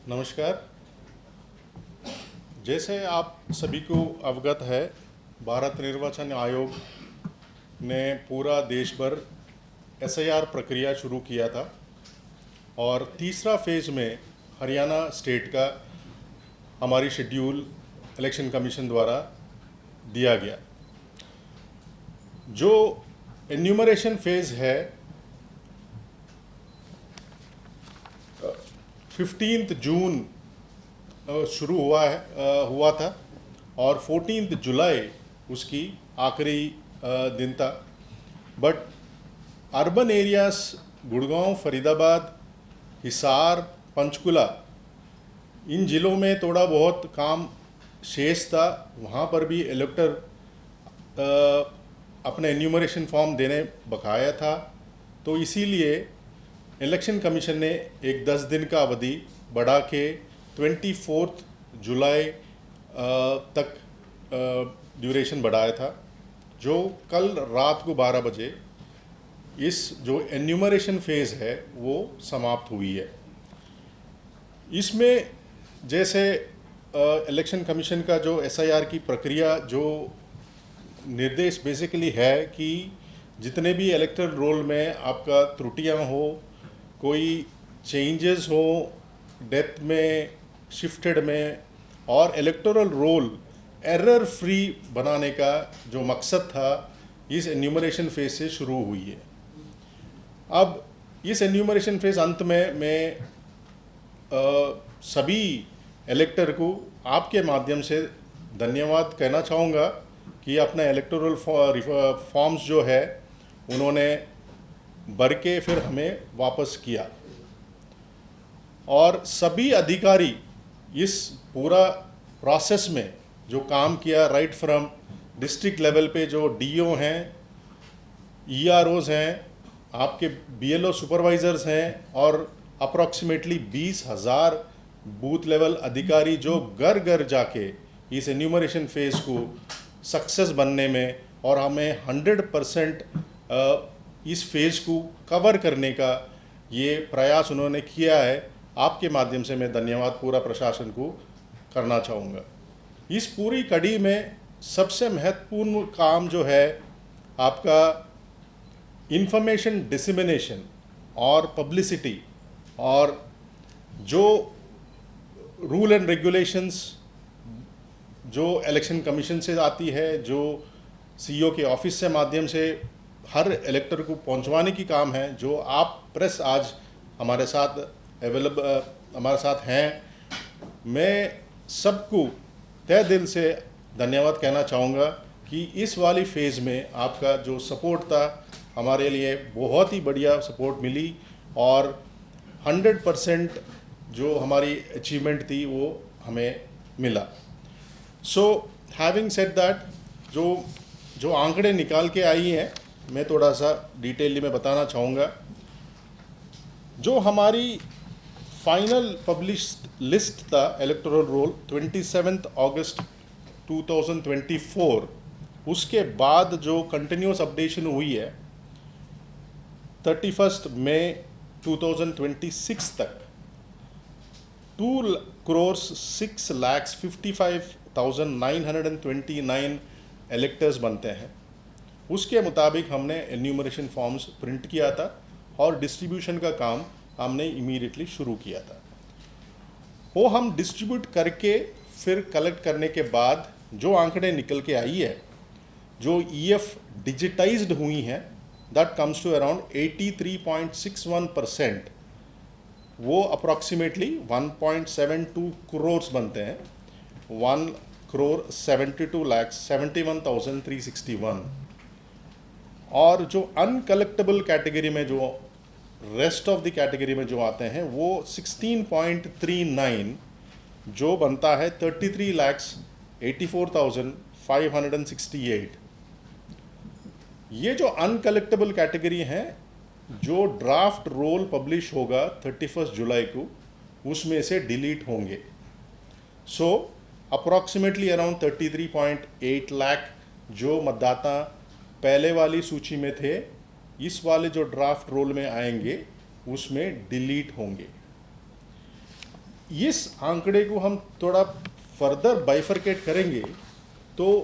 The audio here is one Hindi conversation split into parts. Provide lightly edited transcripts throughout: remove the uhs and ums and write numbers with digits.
नमस्कार। जैसे आप सभी को अवगत है, भारत निर्वाचन आयोग ने पूरा देश भर एसआईआर प्रक्रिया शुरू किया था और तीसरा फेज में हरियाणा स्टेट का हमारी शेड्यूल इलेक्शन कमीशन द्वारा दिया गया। जो एन्यूमरेशन फेज है 15 जून शुरू हुआ था और 14 जुलाई उसकी आखिरी दिन था। But urban areas Gurgaon, Faridabad, Hisar, Panchkula, इन ज़िलों में थोड़ा बहुत काम शेष था। वहाँ पर भी इलेक्टर अपने एन्यूमरेशन फॉर्म देने बकाया था, तो इसीलिए इलेक्शन कमीशन ने एक 10 दिन का अवधि बढ़ा के 24 जुलाई तक ड्यूरेशन बढ़ाया था, जो कल रात को 12 बजे इस जो एन्यूमरेशन फेज़ है वो समाप्त हुई है। इसमें जैसे इलेक्शन कमीशन का जो एसआईआर की प्रक्रिया जो निर्देश बेसिकली है कि जितने भी इलेक्टोरल रोल में आपका त्रुटियां हो, कोई चेंजेस हो, डेथ में, शिफ्टेड में, और इलेक्टोरल रोल एरर फ्री बनाने का जो मकसद था इस एन्यूमरेशन फेज से शुरू हुई है। अब इस एन्यूमरेशन फेज अंत में मैं सभी इलेक्टर को आपके माध्यम से धन्यवाद कहना चाहूँगा कि अपना इलेक्टोरल फॉर्म्स जो है उन्होंने भर के फिर हमें वापस किया, और सभी अधिकारी इस पूरा प्रोसेस में जो काम किया, राइट फ्रॉम डिस्ट्रिक्ट लेवल पे जो डीओ हैं, ईआरओज हैं, आपके बीएलओ सुपरवाइजर्स हैं, और अप्रॉक्सीमेटली 20,000 बूथ लेवल अधिकारी जो घर घर जाके इस एन्यूमरेशन फेज को सक्सेस बनने में और हमें 100% इस फेज को कवर करने का ये प्रयास उन्होंने किया है। आपके माध्यम से मैं धन्यवाद पूरा प्रशासन को करना चाहूँगा। इस पूरी कड़ी में सबसे महत्वपूर्ण काम जो है आपका इंफॉर्मेशन डिसेमिनेशन और पब्लिसिटी, और जो रूल एंड रेगुलेशंस जो इलेक्शन कमीशन से आती है, जो सीईओ के ऑफिस से माध्यम से हर इलेक्टर को पहुंचवाने की काम है, जो आप प्रेस आज हमारे साथ हमारे साथ हैं। मैं सबको तहे दिल से धन्यवाद कहना चाहूँगा कि इस वाली फेज़ में आपका जो सपोर्ट था हमारे लिए बहुत ही बढ़िया सपोर्ट मिली, और 100% जो हमारी अचीवमेंट थी वो हमें मिला। सो हैविंग सेड दैट, जो आंकड़े निकाल के आई हैं मैं थोड़ा सा डिटेल में बताना चाहूँगा। जो हमारी फाइनल पब्लिश्ड लिस्ट था इलेक्टोरल रोल 27 अगस्त 2024, उसके बाद जो कंटिन्यूस अपडेशन हुई है 31 मई 2026 तक 2,06,55,929 इलेक्टर्स बनते हैं। उसके मुताबिक हमने एन्यूमरेशन फॉर्म्स प्रिंट किया था और डिस्ट्रीब्यूशन का काम हमने इमीडिएटली शुरू किया था। वो हम डिस्ट्रीब्यूट करके फिर कलेक्ट करने के बाद जो आंकड़े निकल के आई है, जो ईएफ डिजिटाइज्ड हुई हैं, दैट कम्स टू अराउंड 83.61%। वो अप्रॉक्सीमेटली 1.72 करोड़ बनते हैं, 1,72,71,361। और जो अनकलेक्टेबल कैटेगरी में, जो रेस्ट ऑफ द कैटेगरी में जो आते हैं, वो 16.39, जो बनता है 33,84,568। ये जो अनकलेक्टेबल कैटेगरी हैं, जो ड्राफ्ट रोल पब्लिश होगा 31 जुलाई को, उसमें से डिलीट होंगे। सो अप्रॉक्सीमेटली अराउंड 33.8 लाख जो मतदाता पहले वाली सूची में थे, इस वाले जो ड्राफ्ट रोल में आएंगे उसमें डिलीट होंगे। इस आंकड़े को हम थोड़ा फर्दर बाइफरकेट करेंगे तो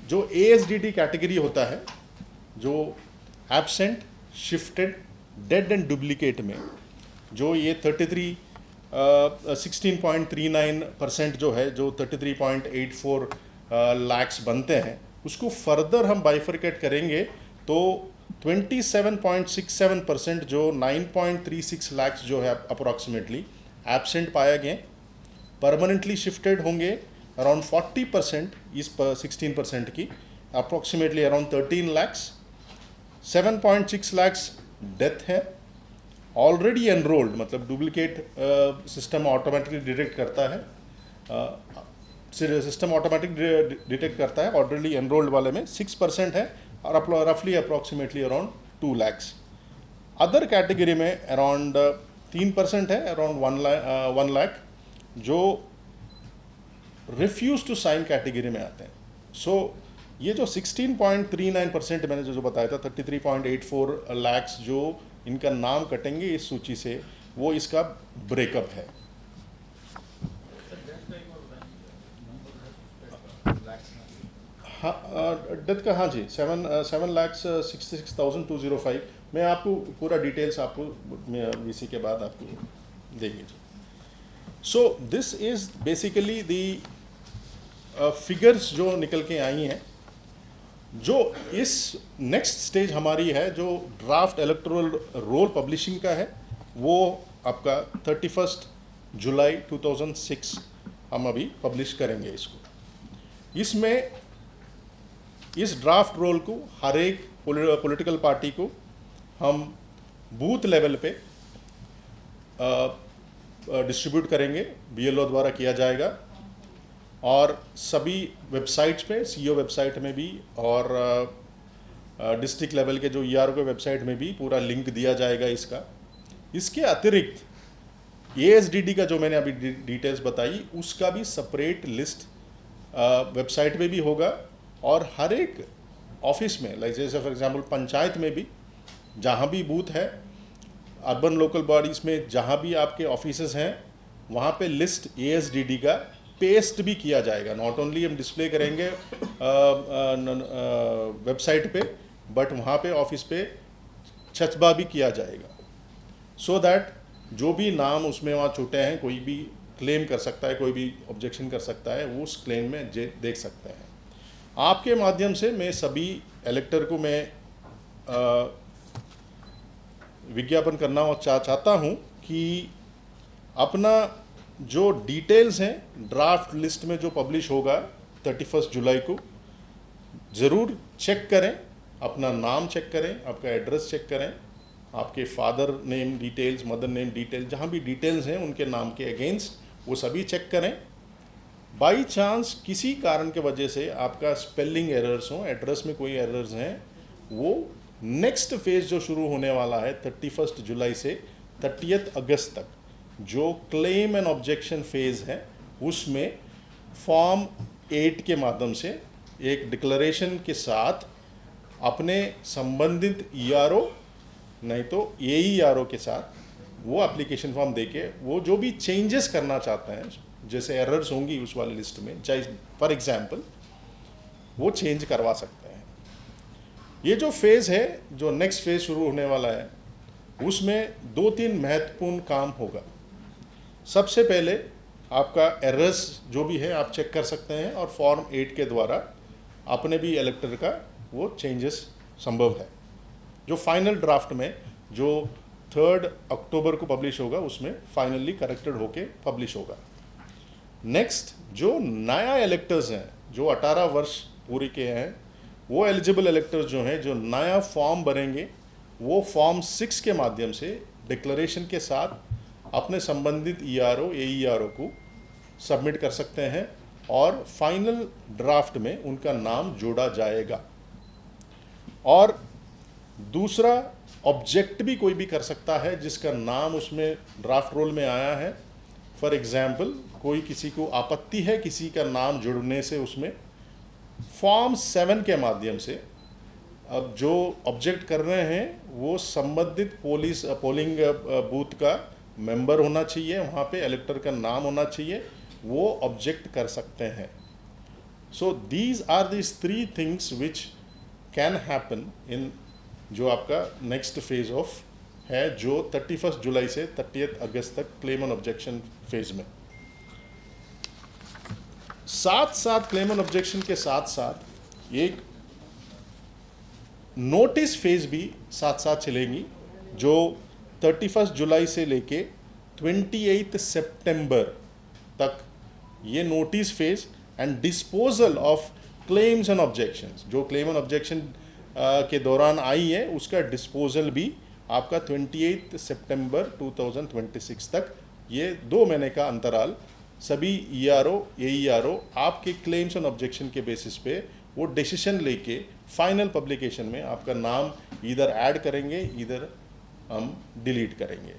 जो ASDD कैटेगरी होता है, जो absent, shifted, dead and duplicate में जो ये 16.39% जो है, जो 33.84 लैक्स बनते हैं, उसको फर्दर हम बाइफरकेट करेंगे तो 27.67% जो 9.36 लैक्स जो है अप्रोक्सीमेटली एब्सेंट पाया गए, परमानेंटली शिफ्टेड होंगे अराउंड 40% इस 16% की, approximately around 13 lakhs, 7.6 lakhs death है, ऑलरेडी एनरोल्ड मतलब डुप्लीकेट सिस्टम ऑटोमेटिकली डिटेक्ट करता है, सिस्टम ऑटोमेटिक डिटेक्ट करता है, ऑलरेडी एनरोल्ड वाले में 6% है और रफली approximately around 2 lakhs. Other category में अराउंड 3% है, अराउंड 1 लाख जो रिफ्यूज टू साइन कैटेगरी में आते हैं। सो ये जो 16.39% मैंने जो बताया था, 33.84 लैक्स जो इनका नाम कटेंगे इस सूची से, वो इसका ब्रेकअप है। हाँ, डेथ का, हाँ जी, 7,66,205। मैं आपको पूरा डिटेल्स आपको VC के बाद आपको देंगे जी। So this is basically the figures जो निकल के आई हैं। जो इस नेक्स्ट स्टेज हमारी है, जो ड्राफ्ट इलेक्टोरल रोल पब्लिशिंग का है, वो आपका 31 जुलाई 2006 हम अभी पब्लिश करेंगे इसको। इसमें इस ड्राफ्ट रोल को हर एक पॉलिटिकल पार्टी को हम बूथ लेवल पे डिस्ट्रीब्यूट करेंगे, BLO द्वारा किया जाएगा, और सभी वेबसाइट्स पे, CO वेबसाइट में भी और डिस्ट्रिक्ट लेवल के जो ERO के वेबसाइट में भी पूरा लिंक दिया जाएगा इसका। इसके अतिरिक्त ASDD का जो मैंने अभी डिटेल्स बताई, उसका भी सेपरेट लिस्ट वेबसाइट पे भी होगा, और हर एक ऑफिस में, लाइक जैसे फॉर एग्जांपल पंचायत में भी जहाँ भी बूथ है, अर्बन लोकल बॉडीज़ में जहाँ भी आपके ऑफिसेज हैं, वहाँ पे लिस्ट ASDD का पेस्ट भी किया जाएगा। नॉट ओनली हम डिस्प्ले करेंगे वेबसाइट पे, बट वहाँ पे ऑफिस पे छचबा भी किया जाएगा, सो दैट जो भी नाम उसमें वहाँ छूटे हैं, कोई भी क्लेम कर सकता है, कोई भी ऑब्जेक्शन कर सकता है, वो उस क्लेम में देख सकते हैं। आपके माध्यम से मैं सभी इलेक्टर को मैं विज्ञापन करना चाहता हूँ कि अपना जो डिटेल्स हैं ड्राफ्ट लिस्ट में जो पब्लिश होगा 31 जुलाई को, ज़रूर चेक करें, अपना नाम चेक करें, आपका एड्रेस चेक करें, आपके father name details, mother name details, जहाँ भी डिटेल्स हैं उनके नाम के अगेंस्ट, वो सभी चेक करें। बाई चांस किसी कारण के वजह से आपका स्पेलिंग एरर्स हों, एड्रेस में कोई एरर्स हैं, वो नेक्स्ट फेज़ जो शुरू होने वाला है 31 जुलाई से 30 अगस्त तक, जो क्लेम एंड ऑब्जेक्शन फेज़ है, उसमें फॉर्म 8 के माध्यम से एक डिक्लेरेशन के साथ अपने संबंधित ERO नहीं तो AERO के साथ वो एप्लीकेशन फॉर्म देके वो जो भी चेंजेस करना चाहते हैं, जैसे एरर्स होंगी उस वाले लिस्ट में, चाहे फॉर एग्जांपल, वो चेंज करवा सकते हैं। ये जो फेज़ है, जो नेक्स्ट फेज़ शुरू होने वाला है, उसमें 2-3 महत्वपूर्ण काम होगा। सबसे पहले आपका एरर्स जो भी है आप चेक कर सकते हैं, और फॉर्म 8 के द्वारा अपने भी इलेक्टर का वो चेंजेस संभव है, जो फाइनल ड्राफ्ट में जो 3 अक्टूबर को पब्लिश होगा, उसमें फाइनली करेक्टेड होके पब्लिश होगा। नेक्स्ट, जो नया इलेक्टर्स हैं, जो 18 वर्ष पूरे के हैं, वो एलिजिबल इलेक्टर्स जो हैं, जो नया फॉर्म भरेंगे, वो फॉर्म 6 के माध्यम से डिक्लेरेशन के साथ अपने संबंधित ERO AERO को सबमिट कर सकते हैं, और फाइनल ड्राफ्ट में उनका नाम जोड़ा जाएगा। और दूसरा, ऑब्जेक्ट भी कोई भी कर सकता है जिसका नाम उसमें ड्राफ्ट रोल में आया है। फॉर एग्जाम्पल, कोई किसी को आपत्ति है किसी का नाम जुड़ने से, उसमें फॉर्म 7 के माध्यम से अब जो ऑब्जेक्ट कर रहे हैं वो संबंधित पोलिंग बूथ का मेंबर होना चाहिए, वहाँ पे इलेक्टर का नाम होना चाहिए, वो ऑब्जेक्ट कर सकते हैं। So these are these 3 things which can happen in जो आपका नेक्स्ट फेज ऑफ है, जो 31 जुलाई से 30 अगस्त तक क्लेम ऑन ऑब्जेक्शन फेज में। साथ साथ क्लेम ऑन ऑब्जेक्शन के साथ साथ एक नोटिस फेज भी साथ साथ चलेंगी, जो 31 जुलाई से लेके 28 सितंबर तक ये notice phase and disposal of claims and objections, जो क्लेम एंड ऑब्जेक्शन के दौरान आई है उसका डिस्पोजल भी आपका 28 सितंबर 2026 तक, ये 2 महीने का अंतराल सभी ERO AERO आपके क्लेम्स एंड ऑब्जेक्शन के बेसिस पे वो डिसीजन लेके फाइनल पब्लिकेशन में आपका नाम इधर ऐड करेंगे, इधर हम डिलीट करेंगे।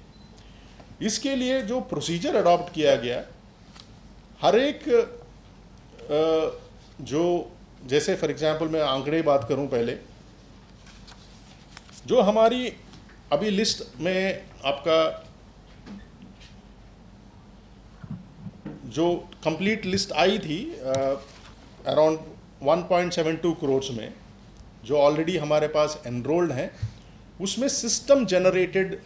इसके लिए जो प्रोसीजर अडॉप्ट किया गया, हर एक जो जैसे फॉर एग्जांपल मैं आंकड़े बात करूं पहले, जो हमारी अभी लिस्ट में आपका जो कंप्लीट लिस्ट आई थी अराउंड 1.72 करोड़ में, जो ऑलरेडी हमारे पास एनरोल्ड हैं, उसमें सिस्टम जनरेटेड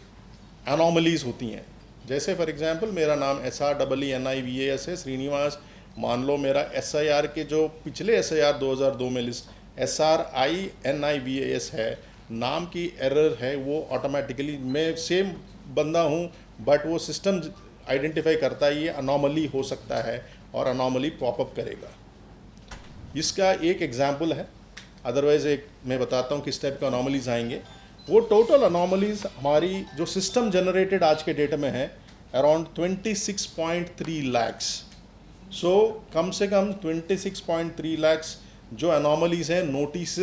एनोमलीज होती हैं। जैसे फॉर एग्जांपल मेरा नाम SREENIVAS है, श्रीनिवास। मान लो मेरा SIR के जो पिछले SIR 2002 में लिस्ट SRINIVAS है, नाम की एरर है, वो ऑटोमेटिकली मैं सेम बंदा हूँ बट वो सिस्टम आइडेंटिफाई करता है ये अनोमली हो सकता है और अनोमली पॉपअप करेगा। इसका एक एग्जाम्पल है, अदरवाइज एक मैं बताता हूँ किस टाइप का अनोमलीज आएंगे। वो टोटल अनोमलीज हमारी जो सिस्टम जनरेटेड आज के डेट में है अराउंड 26.3 लैक्स। सो कम से कम 26.3 लैक्स जो अनोमलीज हैं, नोटिस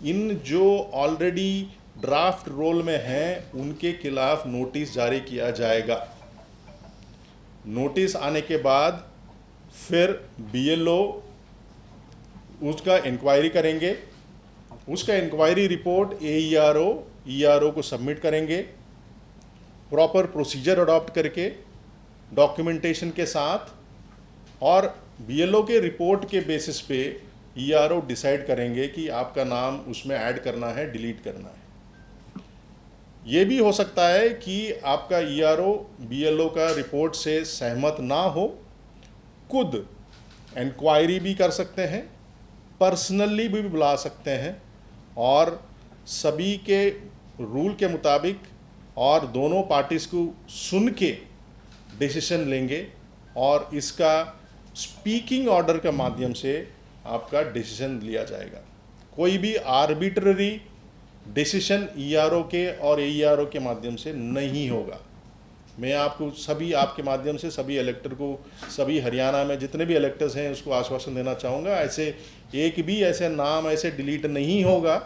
इन जो ऑलरेडी ड्राफ्ट रोल में हैं उनके खिलाफ नोटिस जारी किया जाएगा। नोटिस आने के बाद फिर BLO उसका इंक्वायरी करेंगे, उसका इंक्वायरी रिपोर्ट ERO को सबमिट करेंगे, प्रॉपर प्रोसीजर अडॉप्ट करके डॉक्यूमेंटेशन के साथ, और BLO के रिपोर्ट के बेसिस पे ERO डिसाइड करेंगे कि आपका नाम उसमें ऐड करना है, डिलीट करना है। ये भी हो सकता है कि आपका ERO BLO का रिपोर्ट से सहमत ना हो, खुद इंक्वायरी भी कर सकते हैं, पर्सनली भी बुला सकते हैं, और सभी के रूल के मुताबिक और दोनों पार्टीज़ को सुन के डिसीजन लेंगे, और इसका स्पीकिंग ऑर्डर के माध्यम से आपका डिसीजन लिया जाएगा। कोई भी आर्बिट्ररी डिसीजन ERO के और AERO के माध्यम से नहीं होगा। मैं आपको सभी आपके माध्यम से सभी इलेक्टर को, सभी हरियाणा में जितने भी इलेक्टर्स हैं उसको आश्वासन देना चाहूँगा, ऐसे एक भी ऐसे नाम ऐसे डिलीट नहीं होगा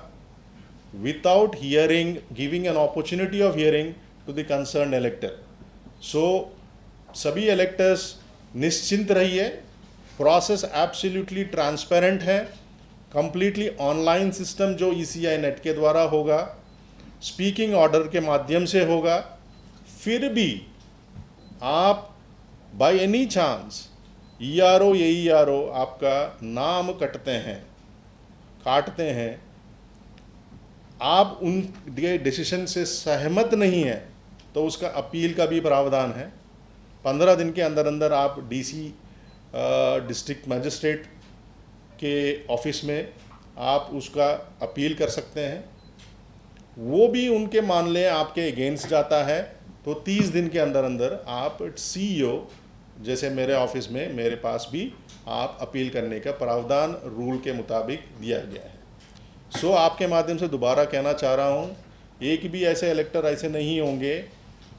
without hearing, giving an opportunity of hearing to the concern elector. So सभी इलेक्टर्स निश्चिंत रहिए, प्रोसेस एब्सोल्युटली ट्रांसपेरेंट है, कंप्लीटली ऑनलाइन सिस्टम जो ECI नेट के द्वारा होगा, स्पीकिंग ऑर्डर के माध्यम से होगा। फिर भी आप by any chance ERO AERO आपका नाम काटते हैं, आप उनके डिसीजन से सहमत नहीं हैं, तो उसका अपील का भी प्रावधान है। 15 दिन के अंदर अंदर आप DC डिस्ट्रिक्ट मजिस्ट्रेट के ऑफिस में आप उसका अपील कर सकते हैं। वो भी उनके मान लें आपके अगेंस्ट जाता है तो 30 दिन के अंदर अंदर आप CEO जैसे मेरे ऑफिस में मेरे पास भी आप अपील करने का प्रावधान रूल के मुताबिक दिया गया है। सो आपके माध्यम से दोबारा कहना चाह रहा हूँ, एक भी ऐसे इलेक्टर ऐसे नहीं होंगे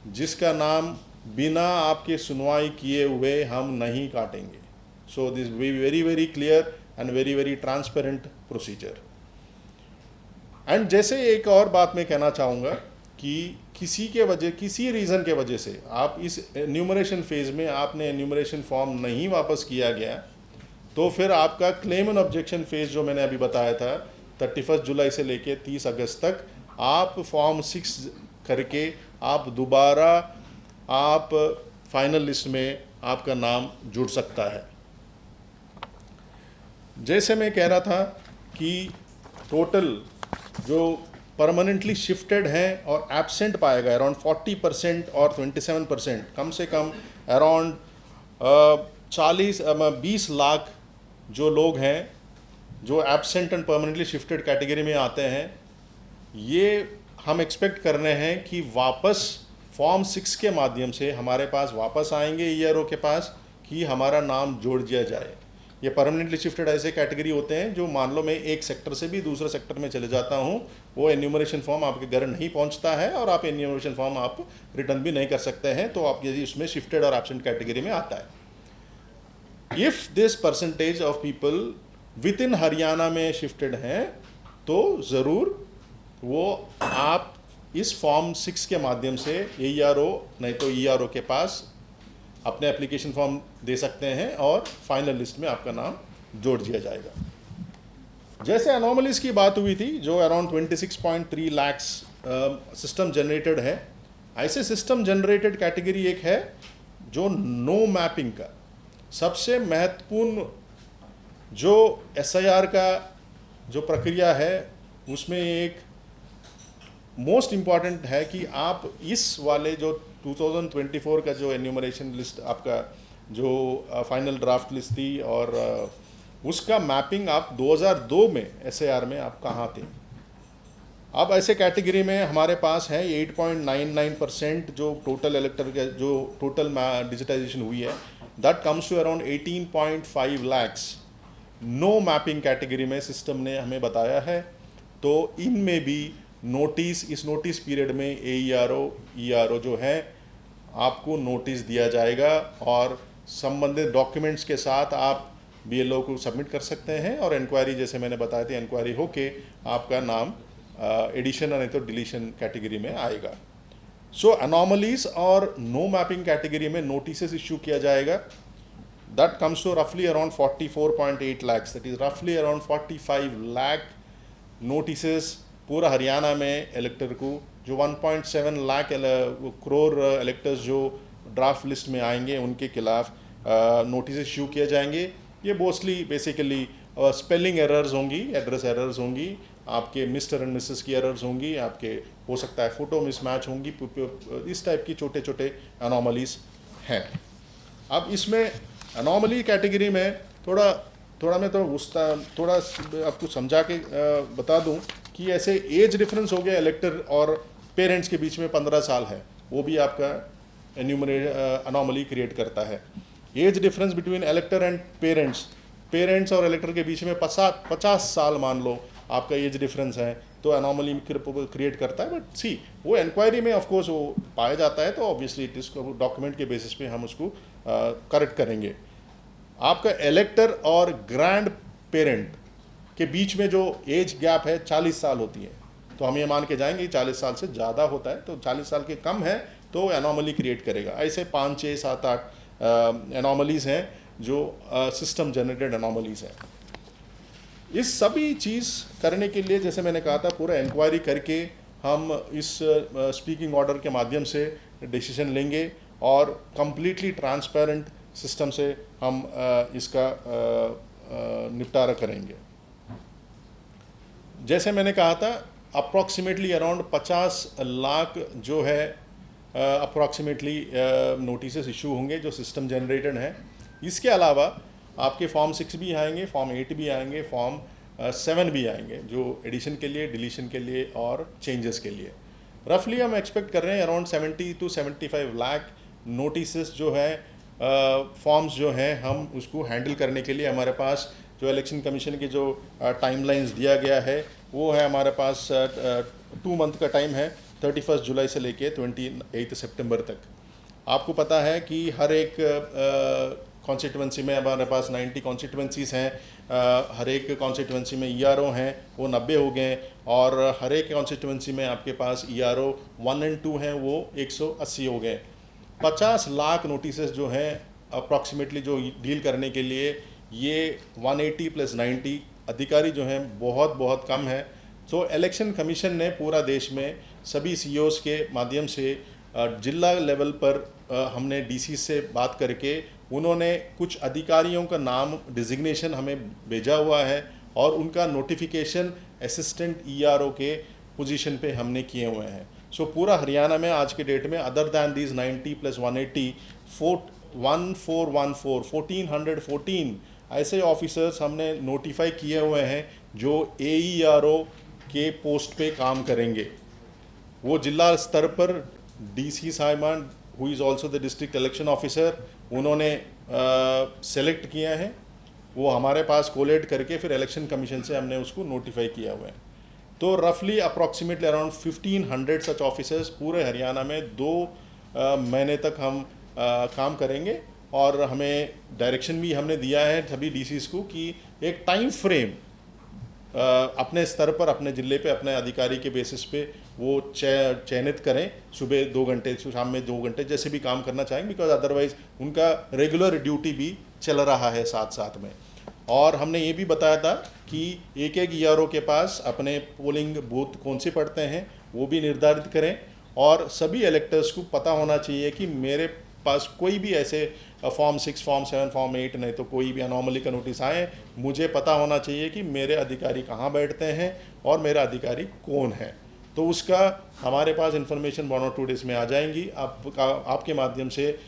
जिसका नाम बिना आपके सुनवाई किए हुए हम नहीं काटेंगे। So this very very clear and very transparent procedure. And जैसे एक और बात मैं कहना चाहूँगा कि किसी रीज़न के वजह से आप इस एन्यूमरेशन फेज़ में आपने एन्यूमरेशन फॉर्म नहीं वापस किया गया, तो फिर आपका क्लेम एंड ऑब्जेक्शन फेज़ जो मैंने अभी बताया था 31 जुलाई से लेके 30 अगस्त तक आप फॉर्म 6 करके आप दोबारा आप फाइनल लिस्ट में आपका नाम जुड़ सकता है। जैसे मैं कह रहा था कि टोटल जो परमानेंटली शिफ्टेड हैं और एब्सेंट पाएगा अराउंड 40% और 27%, कम से कम अराउंड 20 लाख जो लोग हैं जो absent and permanently shifted category में आते हैं, ये हम एक्सपेक्ट कर रहे हैं कि वापस फॉर्म 6 के माध्यम से हमारे पास वापस आएंगे ईआरओ के पास कि हमारा नाम जोड़ दिया जाए। ये परमानेंटली शिफ्टेड ऐसे कैटेगरी होते हैं जो मान लो मैं एक सेक्टर से भी दूसरे सेक्टर में चले जाता हूँ, वो एन्यूमरेशन फॉर्म आपके घर नहीं पहुँचता है और आप एन्यूमरेशन फॉर्म आप रिटर्न भी नहीं कर सकते हैं, तो आप यदि उसमें शिफ्टेड और एब्सेंट कैटेगरी में आता है। If this percentage of people with in Haryana में शिफ्टेड हैं तो ज़रूर वो आप इस फॉर्म 6 के माध्यम से ईआरओ नहीं तो ईआरओ के पास अपने एप्लीकेशन फॉर्म दे सकते हैं और फाइनल लिस्ट में आपका नाम जोड़ दिया जाएगा। जैसे अनोमलीज की बात हुई थी जो अराउंड 26.3 लाख्स सिस्टम जनरेटेड है, ऐसे सिस्टम जनरेटेड कैटेगरी एक है जो नो मैपिंग का सबसे महत्वपूर्ण जो एसआईआर का जो प्रक्रिया है उसमें एक मोस्ट इम्पॉर्टेंट है कि आप इस वाले जो 2024 का जो एन्यूमरेशन लिस्ट आपका जो फाइनल ड्राफ्ट लिस्ट थी और उसका मैपिंग आप 2002 में एसआईआर में आप कहाँ थे। अब ऐसे कैटेगरी में हमारे पास है 8.99% जो टोटल इलेक्टर के जो टोटल डिजिटाइजेशन हुई है, that comes to around 18.5 lakhs no mapping category में सिस्टम ने हमें बताया है। तो इनमें भी नोटिस इस नोटिस पीरियड में ईआरओ जो है आपको नोटिस दिया जाएगा और संबंधित डॉक्यूमेंट्स के साथ आप बीएलओ को सबमिट कर सकते हैं और इंक्वायरी जैसे मैंने बताया था इंक्वायरी होके आपका नाम एडिशन नहीं तो डिलीशन कैटेगरी में आएगा। सो अनोमलीज और नो मैपिंग कैटेगरी में नोटिस इशू किया जाएगा। दैट कम्स टू रफली अराउंड 44.8 lakhs, दैट इज रफली अराउंड 45 लाख नोटिस पूरा हरियाणा में इलेक्टर को जो 1.7 लाख करोड़ इलेक्टर्स जो ड्राफ्ट लिस्ट में आएंगे उनके खिलाफ नोटिस इशू किए जाएंगे। ये मोस्टली बेसिकली स्पेलिंग एरर्स होंगी, एड्रेस एरर्स होंगी, आपके मिस्टर एंड मिसेस की एरर्स होंगी, आपके हो सकता है फ़ोटो मिसमैच होंगी, इस टाइप की छोटे छोटे अनोमलीज हैं। अब इसमें अनोमली कैटेगरी में थोड़ा मैं थोड़ा आपको समझा के बता दूं कि ऐसे एज डिफरेंस हो गया इलेक्टर और पेरेंट्स के बीच में 15 साल है, वो भी आपका अनोमली क्रिएट करता है। Age difference between इलेक्टर and parents और इलेक्टर के बीच में 50 साल मान लो आपका एज डिफरेंस है तो अनोमली क्रिएट करता है। बट सी वो इंक्वायरी में ऑफ कोर्स वो पाया जाता है तो ऑब्वियसली इट इज डॉक्यूमेंट के बेसिस पे हम उसको करेक्ट करेंगे। आपका इलेक्टर और ग्रैंड पेरेंट के बीच में जो एज गैप है 40 साल होती है, तो हम ये मान के जाएंगे 40 साल से ज़्यादा होता है तो 40 साल के कम है तो एनोमली क्रिएट करेगा। ऐसे 5, 6, 7, 8 एनोमलीज हैं जो सिस्टम जनरेटेड एनोमलीज हैं। इस सभी चीज़ करने के लिए जैसे मैंने कहा था पूरा इंक्वायरी करके हम इस स्पीकिंग ऑर्डर के माध्यम से डिसीजन लेंगे और कंप्लीटली ट्रांसपेरेंट सिस्टम से हम इसका निपटारा करेंगे। जैसे मैंने कहा था अप्रॉक्सीमेटली अराउंड 50 लाख जो है अप्रॉक्सीमेटली नोटिस इशू होंगे जो सिस्टम जनरेटेड हैं। इसके अलावा आपके फॉर्म 6 भी आएंगे, फॉर्म 8 भी आएंगे, फॉर्म 7 भी आएंगे जो एडिशन के लिए, डिलीशन के लिए और चेंजेस के लिए। रफली हम एक्सपेक्ट कर रहे हैं अराउंड 70 to 75 लाख नोटिस जो है फॉर्म्स जो हैं हम उसको हैंडल करने के लिए हमारे पास जो इलेक्शन कमीशन की जो टाइमलाइंस दिया गया है वो है हमारे पास 2 मंथ का टाइम है, 31 जुलाई से लेके 28 सितंबर तक। आपको पता है कि हर एक कॉन्स्टिट्यूंसी में हमारे पास 90 कॉन्स्टिट्यूंसीज़ हैं, हर एक कॉन्स्टिट्यूंसी में ईआरओ हैं वो 90 हो गए और हर एक कॉन्स्टिट्यूंसी में आपके पास ईआरओ 1 और 2 हैं वो 180 हो गए। 50 लाख नोटिस जो हैं अप्रॉक्सीमेटली जो डील करने के लिए ये 180 + 90 अधिकारी जो हैं बहुत कम है। सो इलेक्शन कमीशन ने पूरा देश में सभी सीईओज़ के माध्यम से जिला लेवल पर हमने डीसी से बात करके उन्होंने कुछ अधिकारियों का नाम डिजिग्नेशन हमें भेजा हुआ है और उनका नोटिफिकेशन असिस्टेंट ईआरओ के पोजीशन पे हमने किए हुए हैं। सो पूरा हरियाणा में आज के डेट में अदर दैन दीज 90 + 180 1414 ऐसे ऑफिसर्स हमने नोटिफाई किए हुए हैं जो AERO के पोस्ट पे काम करेंगे। वो जिला स्तर पर DC साहिबान who is also the district election officer उन्होंने सेलेक्ट किया है, वो हमारे पास कोलेट करके फिर इलेक्शन कमीशन से हमने उसको नोटिफाई किया हुआ है। तो रफली अप्रॉक्सीमेटली अराउंड 1500 सच ऑफिसर्स पूरे हरियाणा में 2 महीने तक हम काम करेंगे और हमें डायरेक्शन भी हमने दिया है सभी DCs को कि एक टाइम फ्रेम अपने स्तर पर अपने ज़िले पे अपने अधिकारी के बेसिस पे वो चयनित करें, सुबह 2 घंटे शाम में 2 घंटे जैसे भी काम करना चाहेंगे, बिकॉज अदरवाइज उनका रेगुलर ड्यूटी भी चल रहा है साथ साथ में। और हमने ये भी बताया था कि एक एक ERO के पास अपने पोलिंग बूथ कौन से पड़ते हैं वो भी निर्धारित करें और सभी इलेक्टर्स को पता होना चाहिए कि मेरे पास कोई भी ऐसे फॉर्म 6, फॉर्म 7, फॉर्म 8 नहीं तो कोई भी अनॉमली का नोटिस आए, मुझे पता होना चाहिए कि मेरे अधिकारी कहाँ बैठते हैं और मेरा अधिकारी कौन है। तो उसका हमारे पास इन्फॉर्मेशन 1 और 2 डेज़ में आ जाएंगी। आपके माध्यम से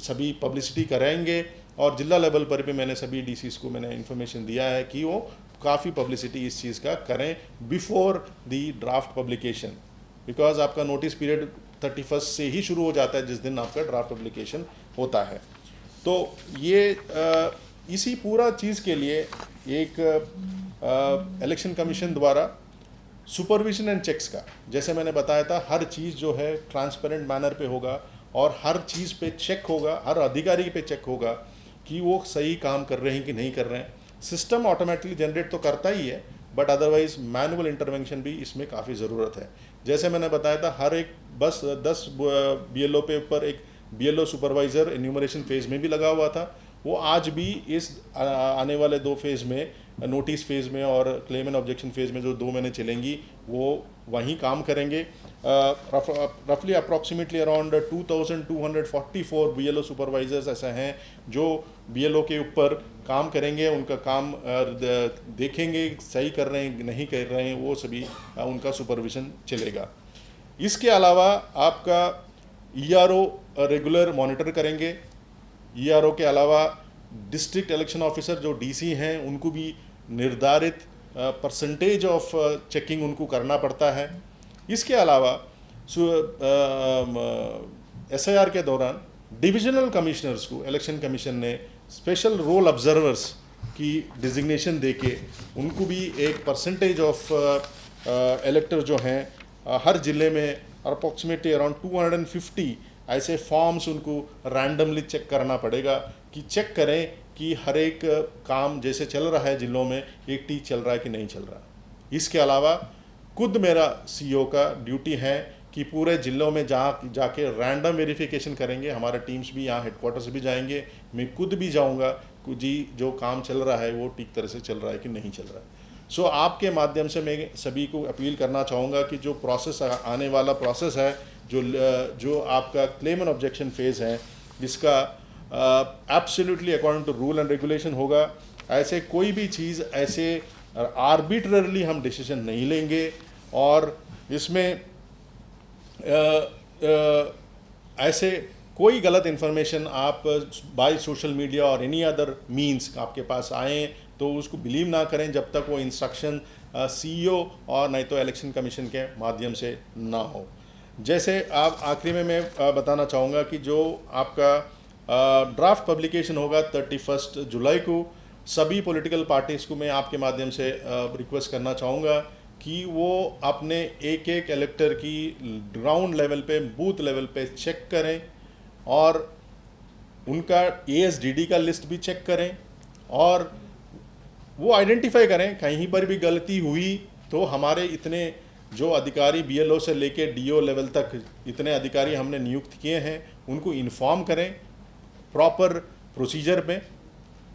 सभी पब्लिसिटी कराएंगे और जिला लेवल पर भी मैंने सभी DCs को मैंने इन्फॉर्मेशन दिया है कि वो काफ़ी पब्लिसिटी इस चीज़ का करें before the draft publication, because आपका नोटिस पीरियड 31 से ही शुरू हो जाता है जिस दिन आपका ड्राफ्ट पब्लिकेशन होता है। तो ये इसी पूरा चीज़ के लिए एक इलेक्शन कमीशन द्वारा सुपरविजन एंड चेक्स का, जैसे मैंने बताया था, हर चीज़ जो है ट्रांसपेरेंट मैनर पे होगा और हर चीज़ पे चेक होगा, हर अधिकारी पे चेक होगा कि वो सही काम कर रहे हैं कि नहीं कर रहे हैं। सिस्टम ऑटोमेटिकली जनरेट तो करता ही है, बट अदरवाइज मैनुअल इंटरवेंशन भी इसमें काफ़ी ज़रूरत है। जैसे मैंने बताया था, हर एक बस 10 BLO पे ऊपर एक BLO सुपरवाइज़र एन्यूमरेशन फेज़ में भी लगा हुआ था। वो आज भी इस आने वाले 2 फेज़ में, नोटिस फेज़ में और क्लेम एंड ऑब्जेक्शन फेज़ में जो 2 महीने चलेंगी, वो वहीं काम करेंगे। रफली अप्रॉक्सीमेटली अराउंड 2244 BLO सुपरवाइज़र्स ऐसे हैं जो BLO के ऊपर काम करेंगे, उनका काम देखेंगे, सही कर रहे हैं नहीं कर रहे हैं, वो सभी उनका सुपरविजन चलेगा। इसके अलावा आपका ERO रेगुलर मॉनिटर करेंगे। ERO के अलावा डिस्ट्रिक्ट इलेक्शन ऑफिसर जो DC हैं उनको भी निर्धारित परसेंटेज ऑफ चेकिंग उनको करना पड़ता है। इसके अलावा SIR के दौरान डिविजनल कमिश्नर्स को इलेक्शन कमीशन ने स्पेशल रोल ऑब्जर्वर्स की डिजिग्नेशन देके उनको भी एक परसेंटेज ऑफ इलेक्टर जो हैं हर ज़िले में अप्रॉक्सीमेटली अराउंड 250 ऐसे फॉर्म्स उनको रैंडमली चेक करना पड़ेगा कि चेक करें कि हर एक काम जैसे चल रहा है ज़िलों में एक ठीक चल रहा है कि नहीं चल रहा। इसके अलावा खुद मेरा CEO का ड्यूटी है कि पूरे ज़िलों में जाके रैंडम वेरिफिकेशन करेंगे। हमारे टीम्स भी यहाँ हेडक्वार्टर से भी जाएंगे, मैं खुद भी जाऊँगा कि जी जो काम चल रहा है वो ठीक तरह से चल रहा है कि नहीं चल रहा है। सो आपके माध्यम से मैं सभी को अपील करना चाहूँगा कि जो प्रोसेस आने वाला प्रोसेस है, जो आपका क्लेम एंड ऑब्जेक्शन फेज़ है, जिसका absolutely according to rule and regulation होगा। ऐसे कोई भी चीज़ ऐसे आर्बिट्ररली हम डिसीजन नहीं लेंगे और इसमें ऐसे कोई गलत इन्फॉर्मेशन आप बाय सोशल मीडिया और एनी अदर मीन्स आपके पास आए तो उसको बिलीव ना करें जब तक वो इंस्ट्रक्शन CEO और नहीं तो इलेक्शन कमीशन के माध्यम से ना हो। जैसे आप आखिरी में मैं बताना चाहूँगा कि जो आपका ड्राफ्ट पब्लिकेशन होगा 31 जुलाई को, सभी पॉलिटिकल पार्टीज़ को मैं आपके माध्यम से रिक्वेस्ट करना चाहूँगा कि वो अपने एक एक इलेक्टर की ग्राउंड लेवल पे, बूथ लेवल पे चेक करें और उनका ASDD का लिस्ट भी चेक करें और वो आइडेंटिफाई करें कहीं पर भी गलती हुई तो हमारे इतने जो अधिकारी BLO से लेके DO लेवल तक इतने अधिकारी हमने नियुक्त किए हैं, उनको इन्फॉर्म करें प्रॉपर प्रोसीजर में,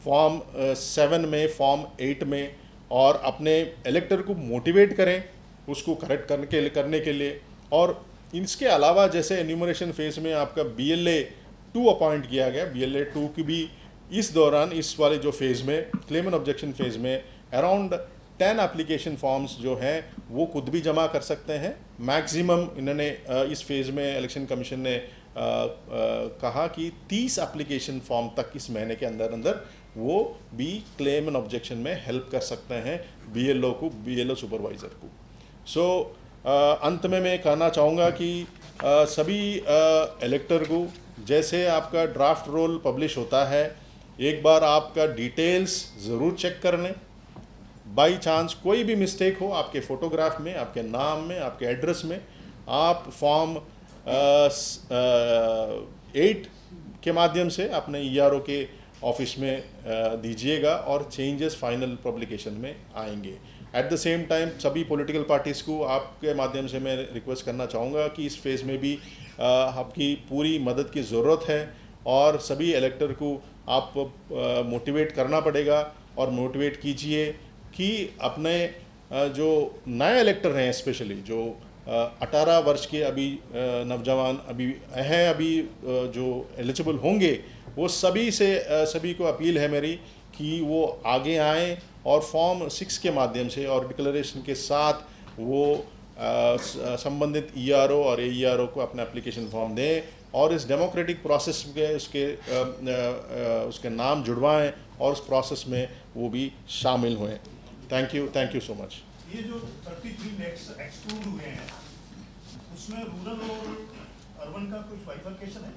फॉर्म 7 में, फॉर्म 8 में, और अपने इलेक्टर को मोटिवेट करें उसको करेक्ट करने के लिए और इसके अलावा जैसे एन्यूमरेशन फेज में आपका BLA 2 अपॉइंट किया गया, BLA 2 की भी इस दौरान, इस वाले जो फेज़ में क्लेम एंड ऑब्जेक्शन फेज में अराउंड 10 एप्लीकेशन फॉर्म्स जो हैं वो खुद भी जमा कर सकते हैं। मैक्सिमम इन्होंने इस फेज़ में इलेक्शन कमीशन ने कहा कि 30 एप्लीकेशन फॉर्म तक इस महीने के अंदर अंदर वो भी क्लेम एंड ऑब्जेक्शन में हेल्प कर सकते हैं BLO सुपरवाइज़र को। सो अंत में मैं कहना चाहूँगा कि सभी इलेक्टर को जैसे आपका ड्राफ्ट रोल पब्लिश होता है, एक बार आपका डिटेल्स ज़रूर चेक कर लें। बाई चांस कोई भी मिस्टेक हो आपके फ़ोटोग्राफ में, आपके नाम में, आपके एड्रेस में, आप फॉर्म 8 के माध्यम से अपने ERO के ऑफिस में दीजिएगा और चेंजेस फाइनल पब्लिकेशन में आएंगे। एट द सेम टाइम सभी पॉलिटिकल पार्टीज़ को आपके माध्यम से मैं रिक्वेस्ट करना चाहूँगा कि इस फेज़ में भी आपकी पूरी मदद की ज़रूरत है और सभी इलेक्टर को आप मोटिवेट करना पड़ेगा और मोटिवेट कीजिए कि अपने जो नए इलेक्टर हैं, स्पेशली जो 18 वर्ष के अभी नौजवान अभी हैं, अभी जो एलिजिबल होंगे, वो सभी को अपील है मेरी कि वो आगे आएँ और फॉर्म 6 के माध्यम से और डिक्लेरेशन के साथ वो संबंधित ERO और AERO को अपना एप्लीकेशन फॉर्म दें और इस डेमोक्रेटिक प्रोसेस में उसके नाम जुड़वाएं और उस प्रोसेस में वो भी शामिल हुए। Thank you so much. ये जो 33 लैक्स एक्सक्लूड हुए हैं उसमें रूरल और अर्बन का कुछ बाइफरकेशन है?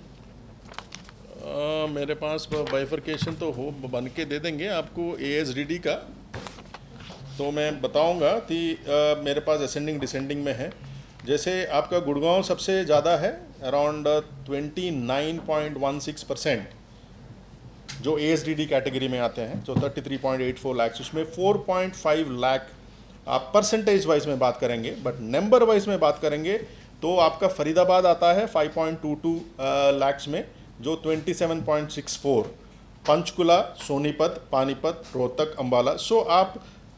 मेरे पास बाइफरकेशन तो हो बन के दे देंगे आपको ASDD का, तो मैं बताऊंगा कि मेरे पास असेंडिंग डिसेंडिंग में है। जैसे आपका गुड़गांव सबसे ज़्यादा है, अराउंड 29.16% जो ASDD कैटेगरी में आते हैं, जो 33.84 लाख, उसमें 4.5 लाख आप परसेंटेज वाइज में बात करेंगे, बट नंबर वाइज में बात करेंगे तो आपका फरीदाबाद आता है 5.22 लाख्स में, जो 27.64, पंचकुला, सोनीपत, पानीपत, रोहतक, अंबाला। सो आप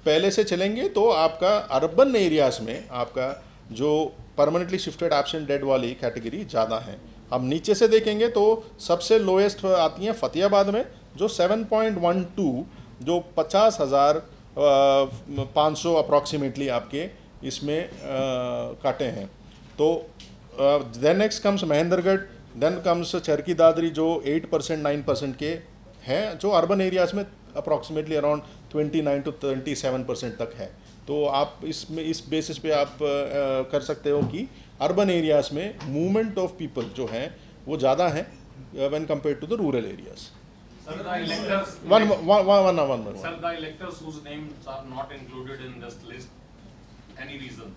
पहले से चलेंगे तो आपका अर्बन एरियाज़ में आपका जो परमानेंटली शिफ्टेड एब्सेंट डेड वाली कैटेगरी ज़्यादा है। हम नीचे से देखेंगे तो सबसे लोएस्ट आती हैं फतेहाबाद में, जो 7.12, जो 50,500 अप्रॉक्सीमेटली आपके इसमें काटे हैं। तो then next comes Mahendragarh, then comes Charkhi Dadri जो 8% 9% के हैं, जो अर्बन एरियाज़ में अप्रॉक्सीमेटली अराउंड 29 to 27% तक है। तो आप इसमें इस बेसिस पे आप कर सकते हो कि अर्बन एरियाज़ में मूवमेंट ऑफ पीपल जो हैं वो ज़्यादा हैं when compare to the rural areas. Sir, the electors. One. Sir, the electors whose names are not included in this list, any reason?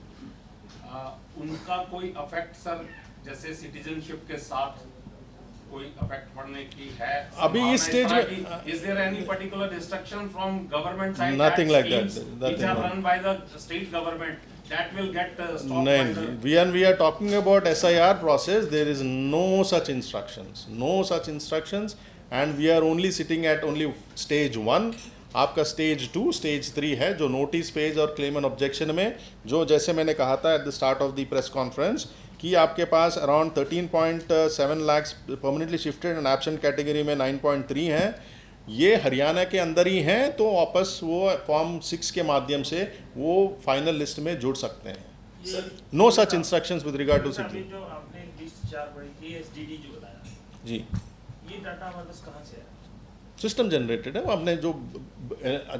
उनका कोई अफेक्ट सर, जैसे सिटीजनशिप के साथ कोई अफेक्ट पड़ने की है? अभी इस स्टेज में is there any particular instruction from government side? Nothing like that. Which are run by the state government that will get stopped by No, the. we are talking about SIR process. There is no such instructions, and we are only sitting at only stage 1. आपका स्टेज 2, स्टेज 3 है, जो नोटिस फेज और क्लेम एंड ऑब्जेक्शन में, जो जैसे मैंने कहा था at the start of the press conference कि आपके पास around 13.7 lakh permanently shifted and absent category में 9.3 हैं, ये हरियाणा के अंदर ही हैं, तो वापस वो फॉर्म 6 के माध्यम से वो फाइनल लिस्ट में जुड़ सकते हैं। No such instructions with regard to city. जो आपने लिस्ट 4 पढ़ी थी ASDD जो बताया जी, ये डाटा हमारे पास कहाँ से आया? सिस्टम जनरेटेड है। आपने जो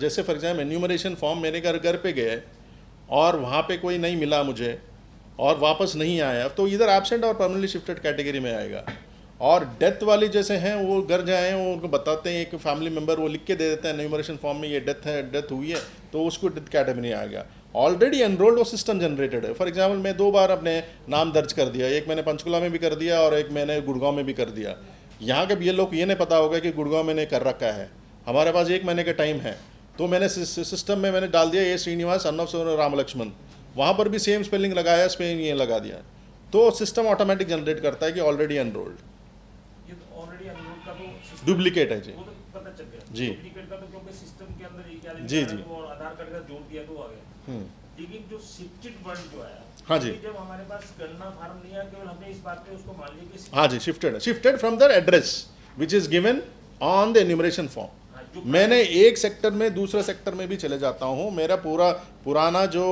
जैसे फॉर एग्जाम्पल एन्यूमरेशन फॉर्म मेरे घर पे गए और वहाँ पे कोई नहीं मिला मुझे और वापस नहीं आया, तो इधर एब्सेंट और परमानेंटली शिफ्टेड कैटेगरी में आएगा। और डेथ वाली जैसे हैं वो घर जाएँ, वो उनको बताते हैं, एक फैमिली मेम्बर वो लिख के दे देते हैं एन्यूमरेशन फॉर्म में ये डेथ हुई है, तो उसको डेथ कैटेगरी में आएगा। ऑलरेडी एनरोल्ड वो सिस्टम जनरेटेड है। फॉर एग्जाम्पल मैं 2 बार अपने नाम दर्ज कर दिया, एक मैंने पंचकुला में भी कर दिया और एक मैंने गुड़गांव में भी कर दिया। यहाँ के BLO को ये नहीं पता होगा कि गुड़गांव मैंने कर रखा है। हमारे पास 1 महीने का टाइम है, तो मैंने सिस्टम में मैंने डाल दिया A Srinivas son of Ram Lakshman, वहाँ पर भी सेम स्पेलिंग लगाया, स्पेलिंग ये लगा दिया, तो सिस्टम ऑटोमेटिक जनरेट करता है कि ऑलरेडी एनरोल्ड। ये तो ऑलरेडी एनरोल का तो system- डुप्लीकेट है जी। वो तो पता चल गया जी। डुप्लीकेट का तो क्योंकि सिस्टम के अंदर ये क्या जी, जी। और आधार कार्ड का जोड़ दिया तो आ गया। लेकिन जो शिफ्टेड वर्ड जो आया, हाँ जी। कि जब हमारे पास गणना फार्म नहीं आया, केवल हमने इस बात पे उसको मान लिया कि हाँ जी, shifted from the address which is given on the enumeration form. जो मैंने एक सेक्टर में दूसरे सेक्टर में भी चले जाता हूँ, मेरा पुराना जो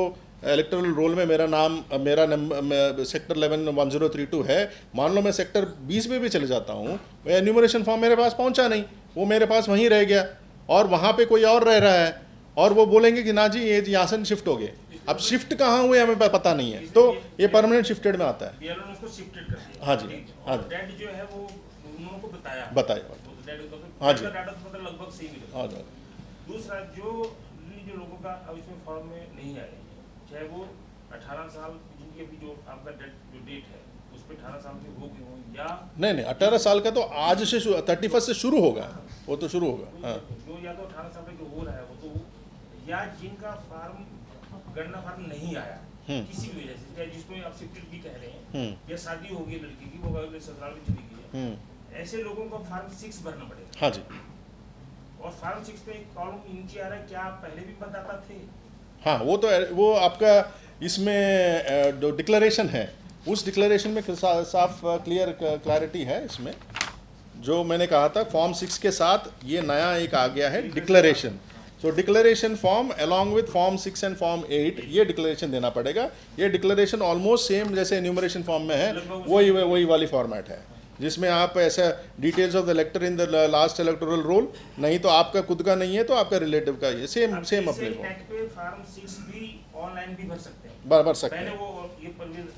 इलेक्टोरल रोल में मेरा नाम मेरा नंबर सेक्टर 111032 है, मान लो मैं सेक्टर 20 में भी चले जाता हूँ, वो एन्यूमरेशन फॉर्म मेरे पास पहुँचा नहीं, वो मेरे पास वहीं रह गया और वहाँ पे कोई और रह रहा है और वो बोलेंगे कि ना जी ये यहाँ से शिफ्ट हो गए। अब शिफ्ट कहाँ हुए हमें पता नहीं है, तो ये परमानेंट शिफ्टेड में आता है। बीएलओ ने उसको शिफ्टेड कर दिया। हाँ जी, ठीक है। हाँ और जी। डेट जो है वो उन्होंने को बताया। बताइए। वो डेट का हाँ जी। डाटा तो मतलब लगभग सेम ही लगा। हाँ जी। दूसरा जो लोगों का अब इसमें फॉर्म में नहीं आए, चाहे वो 18 साल जिनकी अभी जो आपका डेट है उस पर 18 साल के हो गए हों या नहीं 18 साल का तो आज से 31 से शुरू होगा, वो तो शुरू होगा। हाँ जो या तो 18 साल का जो हो रहा है वो तो, या जिनका फार्म गणना फार्म नहीं आया किसी भी वजह से, चाहे जिसको आप शिफ्टेड भी कह रहे हैं, या शादी हो गई लड़की की, वो ससुराल में चली गई है, ऐसे लोगों को फार्म 6 भरना पड़ेगा। हाँ जी। और फार्म 6 पे एक कॉलम नीचे आ रहा है, क्या आप पहले भी मतदाता थे? हाँ वो आपका इसमें जो डिक्लेरेशन है उस डिक्लेरेशन में साफ क्लैरिटी है इसमें, जो मैंने कहा था फॉर्म 6 के साथ ये नया एक आ गया है declaration. So declaration form along with form 6 and form 8 ये डिक्लेरेशन देना पड़ेगा। ये डिक्लेरेशन ऑलमोस्ट सेम जैसे एन्यूमरेशन फॉर्म में है, वही वाली फॉर्मेट है, जिसमें आप ऐसा details of the इलेक्टर in the last electoral roll, नहीं तो आपका खुद का नहीं है तो आपका रिलेटिव का, ये सेम अपने को नेट पे फार्म 6 भी ऑनलाइन भी भर सकते हैं। भर सकते पहले हैं। वो ये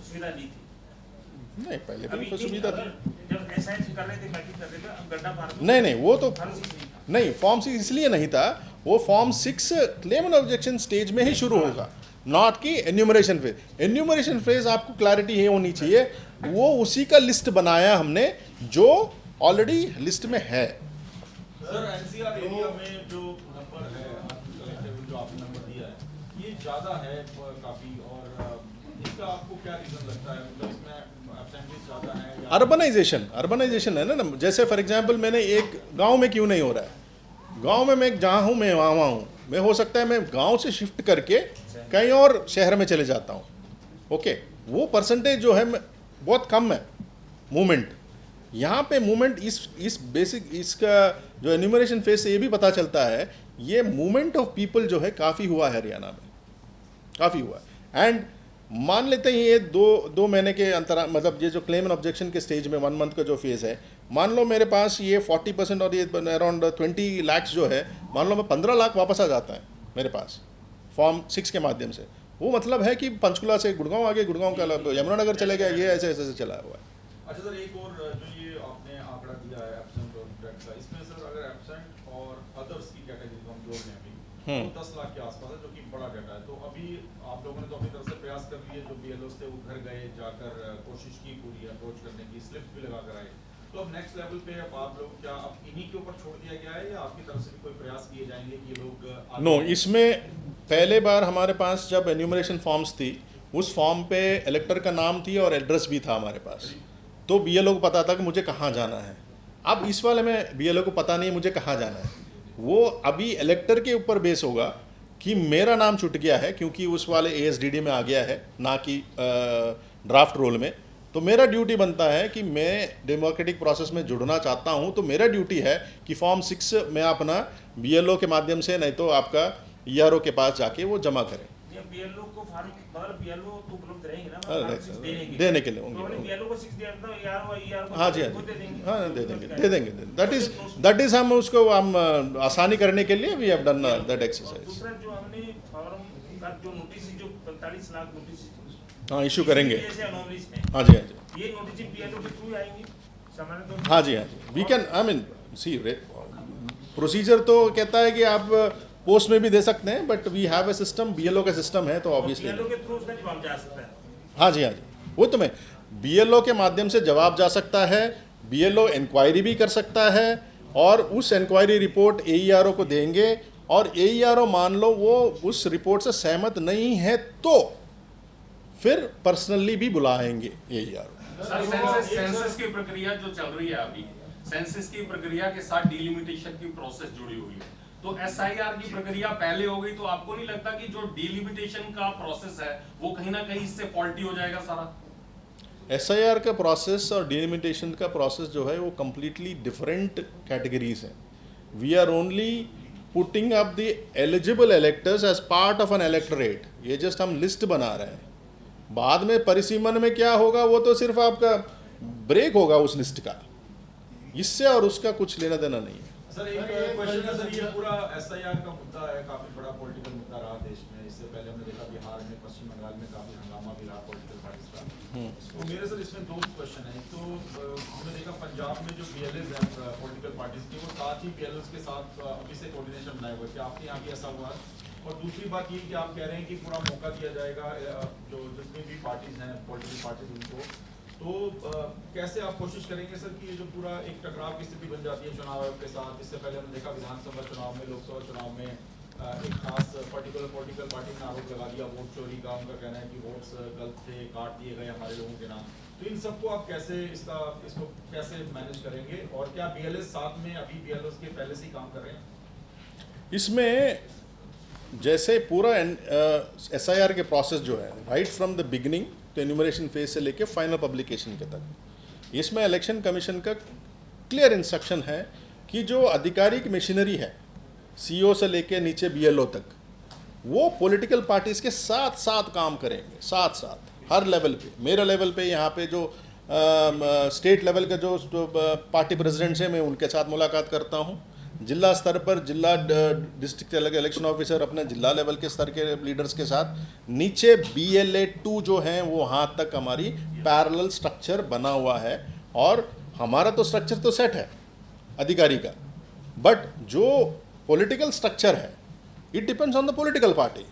सुविधा दी थी। नहीं पहले अभी भी तो सुविधा थी। जब एसआईएस कर रहे थे, मैट्रिक कर रहे थे, अब गड्ढा फार्म नहीं वो तो फार्म 6 नहीं था। नहीं फॉर्म 6 इसलिए नहीं था, वो form 6 claim and objection stage में ही शुरू होगा, नॉट कि एन्यूमरेशन फेज। एन्यूमरेशन फेज आपको क्लैरिटी ये होनी चाहिए, वो उसी का लिस्ट बनाया हमने जो ऑलरेडी लिस्ट में है। सर एनसीआर एरिया में जो नंबर है कलेक्टिव जो आपने नंबर दिया है ये ज़्यादा है काफ़ी, और इसका आपको क्या रीज़न लगता है? मतलब इसमें एब्सेंटेज ज़्यादा है या अर्बनाइजेशन है ना। जैसे फॉर एग्जांपल मैंने एक गांव में क्यों नहीं हो रहा है, गांव में मैं जहाँ हूँ मैं वहाँ हूँ, मैं हो सकता है मैं गांव से शिफ्ट करके कहीं और शहर में चले जाता हूँ, ओके, वो परसेंटेज जो है बहुत कम है मूवमेंट। यहाँ पे मूवमेंट इस बेसिक इसका जो एन्यूमरेशन फेज से ये भी पता चलता है, ये मूवमेंट ऑफ पीपल जो है काफ़ी हुआ है हरियाणा में, काफ़ी हुआ है। एंड मान लेते हैं ये दो महीने के अंतराल, मतलब ये जो क्लेम एंड ऑब्जेक्शन के स्टेज में 1 मंथ का जो फेज़ है, मान लो मेरे पास ये 40% और ये अराउंड 20 लाख जो है, मान लो मैं 15 लाख वापस आ जाता है मेरे पास फॉर्म 6 के माध्यम से, वो मतलब है कि पंचकुला से गुड़गांव आ गए, गुड़गांव का यमुनानगर चले गया, ये ऐसे चला हुआ है। अच्छा सर एक और जो ये आपने आंकड़ा दिया है एब्सेंट और डेट का, इसमें सर अगर एब्सेंट और अदर्स की कैटेगरी को हम जोड़ लें अभी तो 10 लाख के आसपास है, जो कि बड़ा डाटा है। तो अभी आप लोगों ने तो अपनी तरफ से प्रयास कर लिए, जो बीएलओ थे वो घर गए, जाकर कोशिश की पूरी अप्रोच करने की, स्लिप भी लगा कर आए, तो अब नेक्स्ट लेवल पे अब आप लोग क्या अब इन्हीं के ऊपर छोड़ दिया गया है या आपकी तरफ से भी कोई प्रयास किए जाएंगे कि ये लोग नो इसमें पहले बार हमारे पास जब एन्यूमरेशन फॉर्म्स थी, उस फॉर्म पे इलेक्टर का नाम थी और एड्रेस भी था हमारे पास, तो बीएलओ को पता था कि मुझे कहाँ जाना है। अब इस वाले में बीएलओ को पता नहीं है मुझे कहाँ जाना है, वो अभी इलेक्टर के ऊपर बेस होगा कि मेरा नाम छूट गया है क्योंकि उस वाले एएसडीडी में आ गया है, ना कि ड्राफ्ट रोल में। तो मेरा ड्यूटी बनता है कि मैं डेमोक्रेटिक प्रोसेस में जुड़ना चाहता हूं, तो मेरा ड्यूटी है कि फॉर्म 6 मैं अपना बीएलओ के माध्यम से, नहीं तो आपका ईआरओ के पास जाके वो जमा करें। ये बीएलओ को फार्म मतलब बीएलओ तो उपलब्ध रहेंगे ना, हाँ, फार्म 6 देने के लिए तो होंगे। हमने बीएलओ को 6 दिया था, ईआरओ हाँ जी, को दे देंगे। हाँ दे देंगे। दैट इज हम उसको हम आसानी करने के लिए we have done that exercise. दूसरा जो हमने फॉर्म का जो नोटिस जो 45 लाख नोटिस हाँ इशू करेंगे। जैसे अनोमलीज हैं, हाँ जी, ये नोटिस बीएलओ के थ्रू आएंगे सामान्य तौर हाँ जी, we can I mean see procedure तो कहता है कि आप पोस्ट में भी दे सकते हैं, but we have a system, BLO का सिस्टम है, तो ऑब्वियसली बीएलओ के थ्रू उसका जवाब जा सकता है। हाँ जी, वो तो मैं बीएलओ के माध्यम से जवाब जा सकता है, बीएलओ इंक्वायरी भी कर सकता है, और उस इंक्वायरी रिपोर्ट एईआरओ को देंगे, और एईआरओ मान लो वो उस रिपोर्ट से सहमत नहीं है तो फिर पर्सनली भी बुलाएंगे एईआरओ। सर सेंसस की प्रक्रिया जो चल रही है अभी, सेंसस की प्रक्रिया के साथ डिलिमिटेशन की प्रोसेस जुड़ी हुई है, तो एसआईआर की प्रक्रिया पहले हो गई तो आपको नहीं लगता कि जो डिलिमिटेशन का प्रोसेस है वो कहीं ना कहीं इससे फॉल्टी हो जाएगा सारा? एसआईआर का प्रोसेस और डिलिमिटेशन का प्रोसेस जो है वो कम्प्लीटली डिफरेंट कैटेगरीज हैं. We are only putting up the eligible electors as part of an electorate. ये जस्ट हम लिस्ट बना रहे हैं. बाद में परिसीमन में क्या होगा वो तो सिर्फ आपका ब्रेक होगा उस लिस्ट का. इससे और उसका कुछ लेना देना नहीं है. सर एक क्वेश्चन है सर, ये पूरा एसआईआर का मुद्दा है, काफी बड़ा पॉलिटिकल मुद्दा रहा देश में. इससे पहले हमने देखा बिहार में, पश्चिम बंगाल में काफी हंगामा भी रहा पॉलिटिकल पार्टीज का. तो मेरे सर इसमें दो क्वेश्चन है. तो हमने देखा पंजाब में जो बीएलएस हैं पॉलिटिकल पार्टीज के, वो साथ ही बीएलएस के साथ अभी से कोऑर्डिनेशन बनाए हुए. क्या आपके यहाँ भी ऐसा हुआ? और दूसरी बात ये कि आप कह रहे हैं कि पूरा मौका दिया जाएगा जो जितनी भी पार्टीज हैं पॉलिटिकल पार्टीज उनको, तो कैसे आप कोशिश करेंगे सर कि ये जो पूरा एक टकराव की स्थिति बन जाती है चुनाव आयोग के साथ? इससे पहले हमने देखा विधानसभा चुनाव में, लोकसभा चुनाव में एक खास पर्टिकुलर पॉलिटिकल पार्टी ने आरोप लगा दिया वोट चोरी का. उनका कहना है कि वोट्स गलत थे, काट दिए गए हमारे लोगों के नाम. तो इन सबको आप कैसे इसको कैसे मैनेज करेंगे? और क्या बीएलएस साथ में अभी बीएलएस के पहले से ही काम कर रहे हैं? इसमें जैसे पूरा एसआईआर के प्रोसेस जो है राइट फ्रॉम द बिगिनिंग तो एन्यूमरेशन फेज से लेके फाइनल पब्लिकेशन के तक, इसमें इलेक्शन कमीशन का क्लियर इंस्ट्रक्शन है कि जो आधिकारिक मशीनरी है सीईओ से लेके नीचे बीएलओ तक, वो पॉलिटिकल पार्टीज के साथ साथ काम करेंगे. साथ साथ हर लेवल पे, मेरा लेवल पे यहाँ पे जो स्टेट लेवल का जो पार्टी प्रेसिडेंट्स हैं मैं उनके साथ मुलाकात करता हूँ. जिला स्तर पर जिला डिस्ट्रिक्ट इलेक्शन ऑफिसर अपने जिला लेवल के स्तर के लीडर्स के साथ, नीचे BLA2 जो हैं वो वहाँ तक हमारी पैरेलल स्ट्रक्चर बना हुआ है. और हमारा तो स्ट्रक्चर तो सेट है अधिकारी का, बट जो पॉलिटिकल स्ट्रक्चर है it depends on the political party.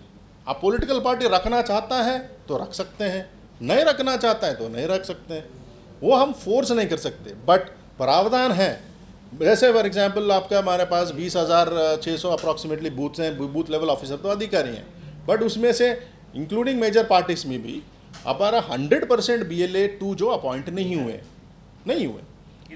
आप पॉलिटिकल पार्टी रखना चाहता है तो रख सकते हैं, नहीं रखना चाहता है तो नहीं रख सकते हैं. वो हम फोर्स नहीं कर सकते, बट प्रावधान है. जैसे फॉर एग्जांपल आपका हमारे पास 20,600 अप्रॉक्सीमेटली बूथ्स हैं, बूथ लेवल ऑफिसर तो अधिकारी हैं, बट उसमें से इंक्लूडिंग मेजर पार्टीज में भी हमारा 100% BLA2 जो अपॉइंट नहीं हुए.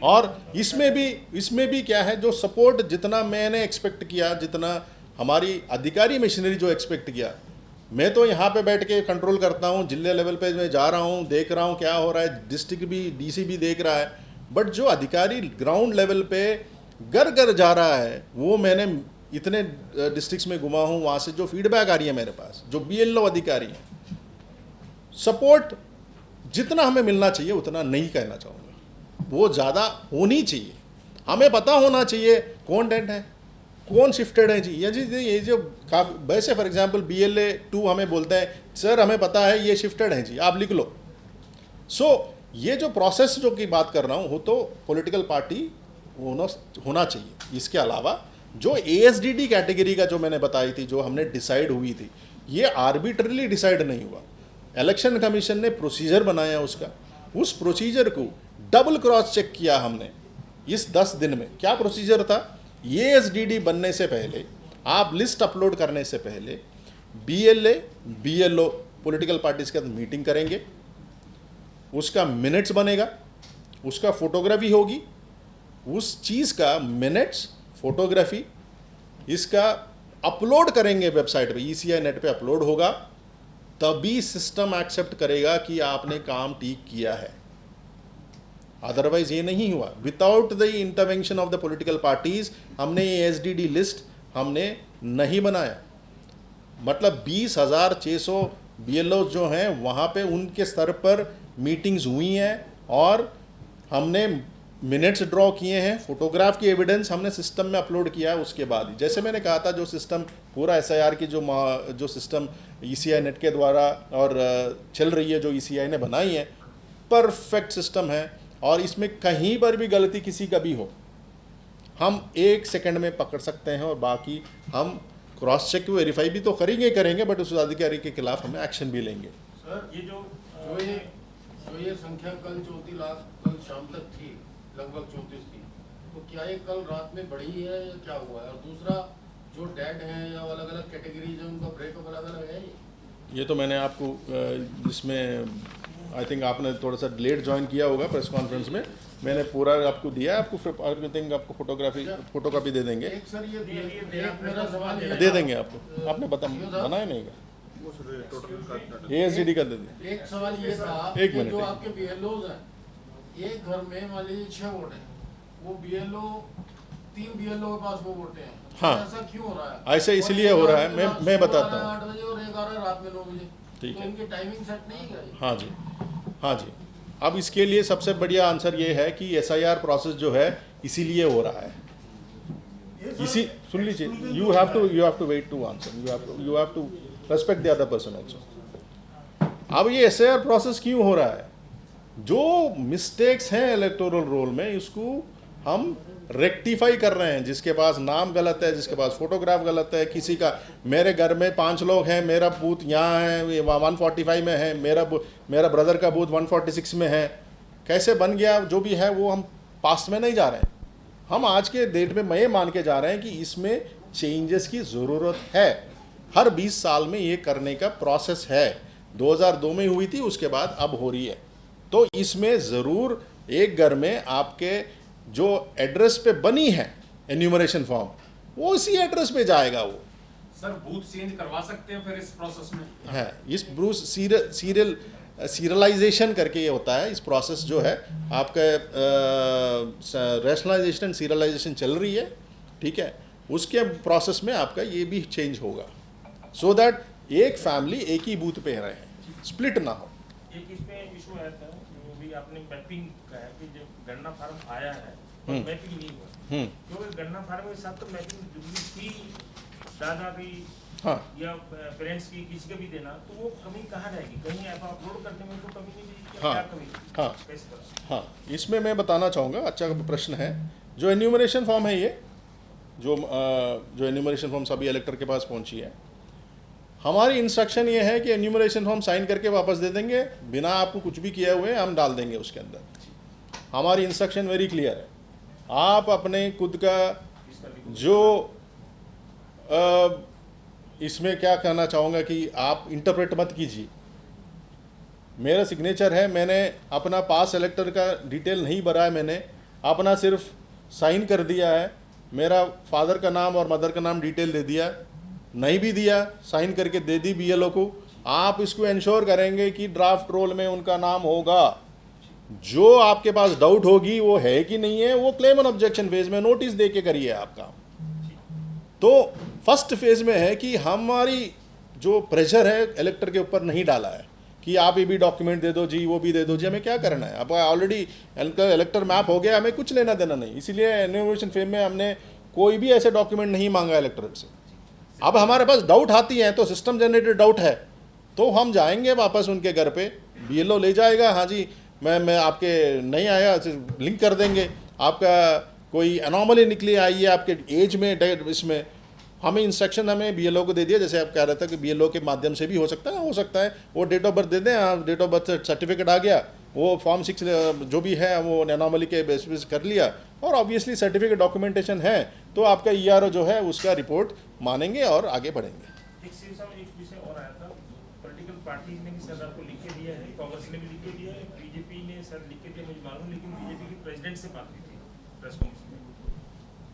और इसमें भी क्या है, जो सपोर्ट जितना मैंने एक्सपेक्ट किया, जितना हमारी अधिकारी मशीनरी जो एक्सपेक्ट किया, मैं तो यहाँ पे बैठ के कंट्रोल करता हूँ, जिले लेवल पे मैं जा रहा हूँ, देख रहा हूँ क्या हो रहा है, डिस्ट्रिक्ट भी DC भी देख रहा है, बट जो अधिकारी ग्राउंड लेवल पे घर जा रहा है, वो मैंने इतने डिस्ट्रिक्ट्स में घुमा हूँ, वहाँ से जो फीडबैक आ रही है मेरे पास, जो BLO अधिकारी हैं, सपोर्ट जितना हमें मिलना चाहिए उतना नहीं कहना चाहूँगा, वो ज़्यादा होनी चाहिए. हमें पता होना चाहिए कौन डेड है, कौन शिफ्टेड है जी. ये जो वैसे फॉर एग्जांपल BLA2 हमें बोलता है सर हमें पता है ये शिफ्टेड है जी, आप लिख लो. सो ये जो प्रोसेस जो की बात कर रहा हूँ वो तो पॉलिटिकल पार्टी होना चाहिए. इसके अलावा जो ASDD कैटेगरी का जो मैंने बताई थी, जो हमने डिसाइड हुई थी, ये आर्बिट्रली डिसाइड नहीं हुआ. इलेक्शन कमीशन ने प्रोसीजर बनाया, उस प्रोसीजर को डबल क्रॉस चेक किया हमने इस 10 दिन में. क्या प्रोसीजर था? ASDD बनने से पहले, आप लिस्ट अपलोड करने से पहले BLA BLO पॉलिटिकल पार्टीज के साथ मीटिंग करेंगे, उसका मिनट्स बनेगा, उसका फोटोग्राफी होगी, उस चीज़ का मिनट्स फोटोग्राफी इसका अपलोड करेंगे वेबसाइट पे, ECI नेट पे अपलोड होगा, तभी सिस्टम एक्सेप्ट करेगा कि आपने काम ठीक किया है. अदरवाइज ये नहीं हुआ. Without the intervention of the political parties हमने ये ASDD लिस्ट हमने नहीं बनाया. मतलब 20,600 BLO जो हैं वहाँ पे उनके स्तर पर मीटिंग्स हुई हैं और हमने मिनट्स ड्रॉ किए हैं, फोटोग्राफ की एविडेंस हमने सिस्टम में अपलोड किया है. उसके बाद ही जैसे मैंने कहा था, जो सिस्टम पूरा SIR की जो सिस्टम ECI नेट के द्वारा और चल रही है, जो ECI ने बनाई है, परफेक्ट सिस्टम है. और इसमें कहीं पर भी गलती किसी का भी हो, हम 1 सेकंड में पकड़ सकते हैं, और बाकी हम क्रॉस चेक वेरीफाई भी तो करेंगे, बट उस अधिकारी के खिलाफ हमें एक्शन भी लेंगे. सर ये जो ये संख्या कल 34 लाख कल शाम तक थी, लगभग 34 थी, तो क्या ये कल रात में बढ़ी है या क्या हुआ है? और दूसरा जो डेड हैं या अलग अलग कैटेगरीज है उनका ब्रेकअप अलग अलग है? ये तो मैंने आपको जिसमें आई थिंक आपने थोड़ा सा लेट ज्वाइन किया होगा प्रेस कॉन्फ्रेंस में, मैंने पूरा आपको दिया है, आपको फोटो कॉपी दे देंगे, एक सर ये एक मेरा सवाल ये दे था। देंगे आपको। आपने बनाया नहीं का ASDD का दे दें। एक सवाल ये था एक कि मिनट, जो एक आपके BLOs हैं, एक घर में मान लीजिए 6 वोट हैं, वो BLO 3 BLO के पास वो वोट हैं। हाँ। ऐसा क्यों हो रहा है? ऐसे इसलिए हो रहा है, मैं बताता हूँ। 8 बजे और एक आ रहा है रात में 9 बजे। ठीक तो है। इनकी टाइमिंग सेट नहीं है। हाँ जी, हाँ जी। अब इसके लिए सबसे बढ़िया आंसर ये है कि SIR प्रोसेस जो है इसीलिए हो रहा है। ये सर इसी सुन लीजिए, exclusive यू जो हैव होता टू है, wait to answer, you have to respect the other person also. अब ये SIR प्रोसेस क्यों हो रहा है? जो मिस्टेक्स हैं इलेक्टोरल रोल में, इसको हम रेक्टिफाई कर रहे हैं। जिसके पास नाम गलत है, जिसके पास फोटोग्राफ गलत है, किसी का, मेरे घर में 5 लोग हैं, मेरा बूथ यहाँ है 145 में है, मेरा ब्रदर का बूथ 146 में है, कैसे बन गया जो भी है, वो हम पास्ट में नहीं जा रहे हैं। हम आज के डेट में मैं ये मान के जा रहे हैं कि इसमें चेंजेस की ज़रूरत है। हर 20 साल में ये करने का प्रोसेस है। 2002 में हुई थी, उसके बाद अब हो रही है। तो इसमें ज़रूर एक घर में आपके जो एड्रेस पे बनी है एन्यूमरेशन फॉर्म, वो इसी एड्रेस पे जाएगा। वो सर बूथ चेंज करवा सकते हैं फिर इस प्रोसेस में? है इस ब्रूस सीरियलाइजेशन करके ये होता है। इस प्रोसेस जो है आपका रैशनलाइजेशन एंड सीरियलाइजेशन चल रही है, ठीक है। उसके प्रोसेस में आपका ये भी चेंज होगा, सो दैट एक फैमिली एक ही बूथ पे रहे, स्प्लिट ना हो। एक इसमें इशू आया था, जो भी आपने मैपिंग का है कि जब गन्ना फार्म आया है और मैपिंग नहीं हुआ, क्योंकि गन्ना फार्म के साथ तो मैपिंग जरूरी थी, दादा की हाँ या पेरेंट्स की किसी का भी देना, तो वो कमी कहाँ रहेगी? कहीं ऐप अपलोड करने में तो कमी नहीं रहेगी? हाँ, क्या कमी? हाँ। कैसे करें? हाँ, इसमें मैं बताना चाहूँगा, अच्छा प्रश्न है। जो एन्यूमरेशन फॉर्म है ये, जो एन्यूमरेशन फॉर्म सभी इलेक्टर के पास पहुँची है, हमारी इंस्ट्रक्शन ये है कि एन्यूमरेशन फॉर्म साइन करके वापस दे देंगे, बिना आपको कुछ भी किए हुए हम डाल देंगे उसके अंदर। हमारी इंस्ट्रक्शन वेरी क्लियर है। आप अपने खुद का जो इसमें क्या कहना चाहूँगा कि आप इंटरप्रेट मत कीजिए। मेरा सिग्नेचर है, मैंने अपना पास इलेक्टर का डिटेल नहीं भरा है, मैंने अपना सिर्फ साइन कर दिया है, मेरा फादर का नाम और मदर का नाम डिटेल दे दिया, नहीं भी दिया साइन करके दे दी BLO को। आप इसको इंश्योर करेंगे कि ड्राफ्ट रोल में उनका नाम होगा। जो आपके पास डाउट होगी वो है कि नहीं है, वो क्लेम एंड ऑब्जेक्शन फेज में नोटिस दे के करिए आप काम। तो फर्स्ट फेज में है कि हमारी जो प्रेशर है इलेक्टर के ऊपर नहीं डाला है कि आप ये भी डॉक्यूमेंट दे दो जी, वो भी दे दो जी, हमें क्या करना है। अब ऑलरेडी इलेक्टर मैप हो गया, हमें कुछ लेना देना नहीं। इसीलिए एन्यूमरेशन फेज में हमने कोई भी ऐसे डॉक्यूमेंट नहीं मांगा इलेक्टोरेट से। अब हमारे पास डाउट आती हैं, तो सिस्टम जनरेटेड डाउट है, तो हम जाएंगे वापस उनके घर पे, BLO ले जाएगा, हाँ जी मैं आपके नहीं आया, लिंक कर देंगे। आपका कोई अनॉमली निकली आई है आपके एज में, इसमें हमें इंस्ट्रक्शन हमें BLO को दे दिया। जैसे आप कह रहे थे कि BLO के माध्यम से भी हो सकता है, वो डेट ऑफ बर्थ दे दें, हाँ डेट ऑफ बर्थ सर्टिफिकेट आ गया, वो फॉर्म 6 जो भी है वो अनॉमली के बेसिस कर लिया, और ऑब्वियसली सर्टिफिकेट डॉक्यूमेंटेशन है, तो आपका ERO जो है उसका रिपोर्ट मानेंगे और आगे बढ़ेंगे। एक विषय और आया था, पॉलिटिकल पार्टीज ने भी सर आपको लिख के दिया है, कांग्रेस ने भी लिख के दिया है, BJP ने सर लिख के दिया, मुझे मालूम, लेकिन BJP के प्रेसिडेंट से बात हुई थी प्रेस कॉन्फ्रेंस में।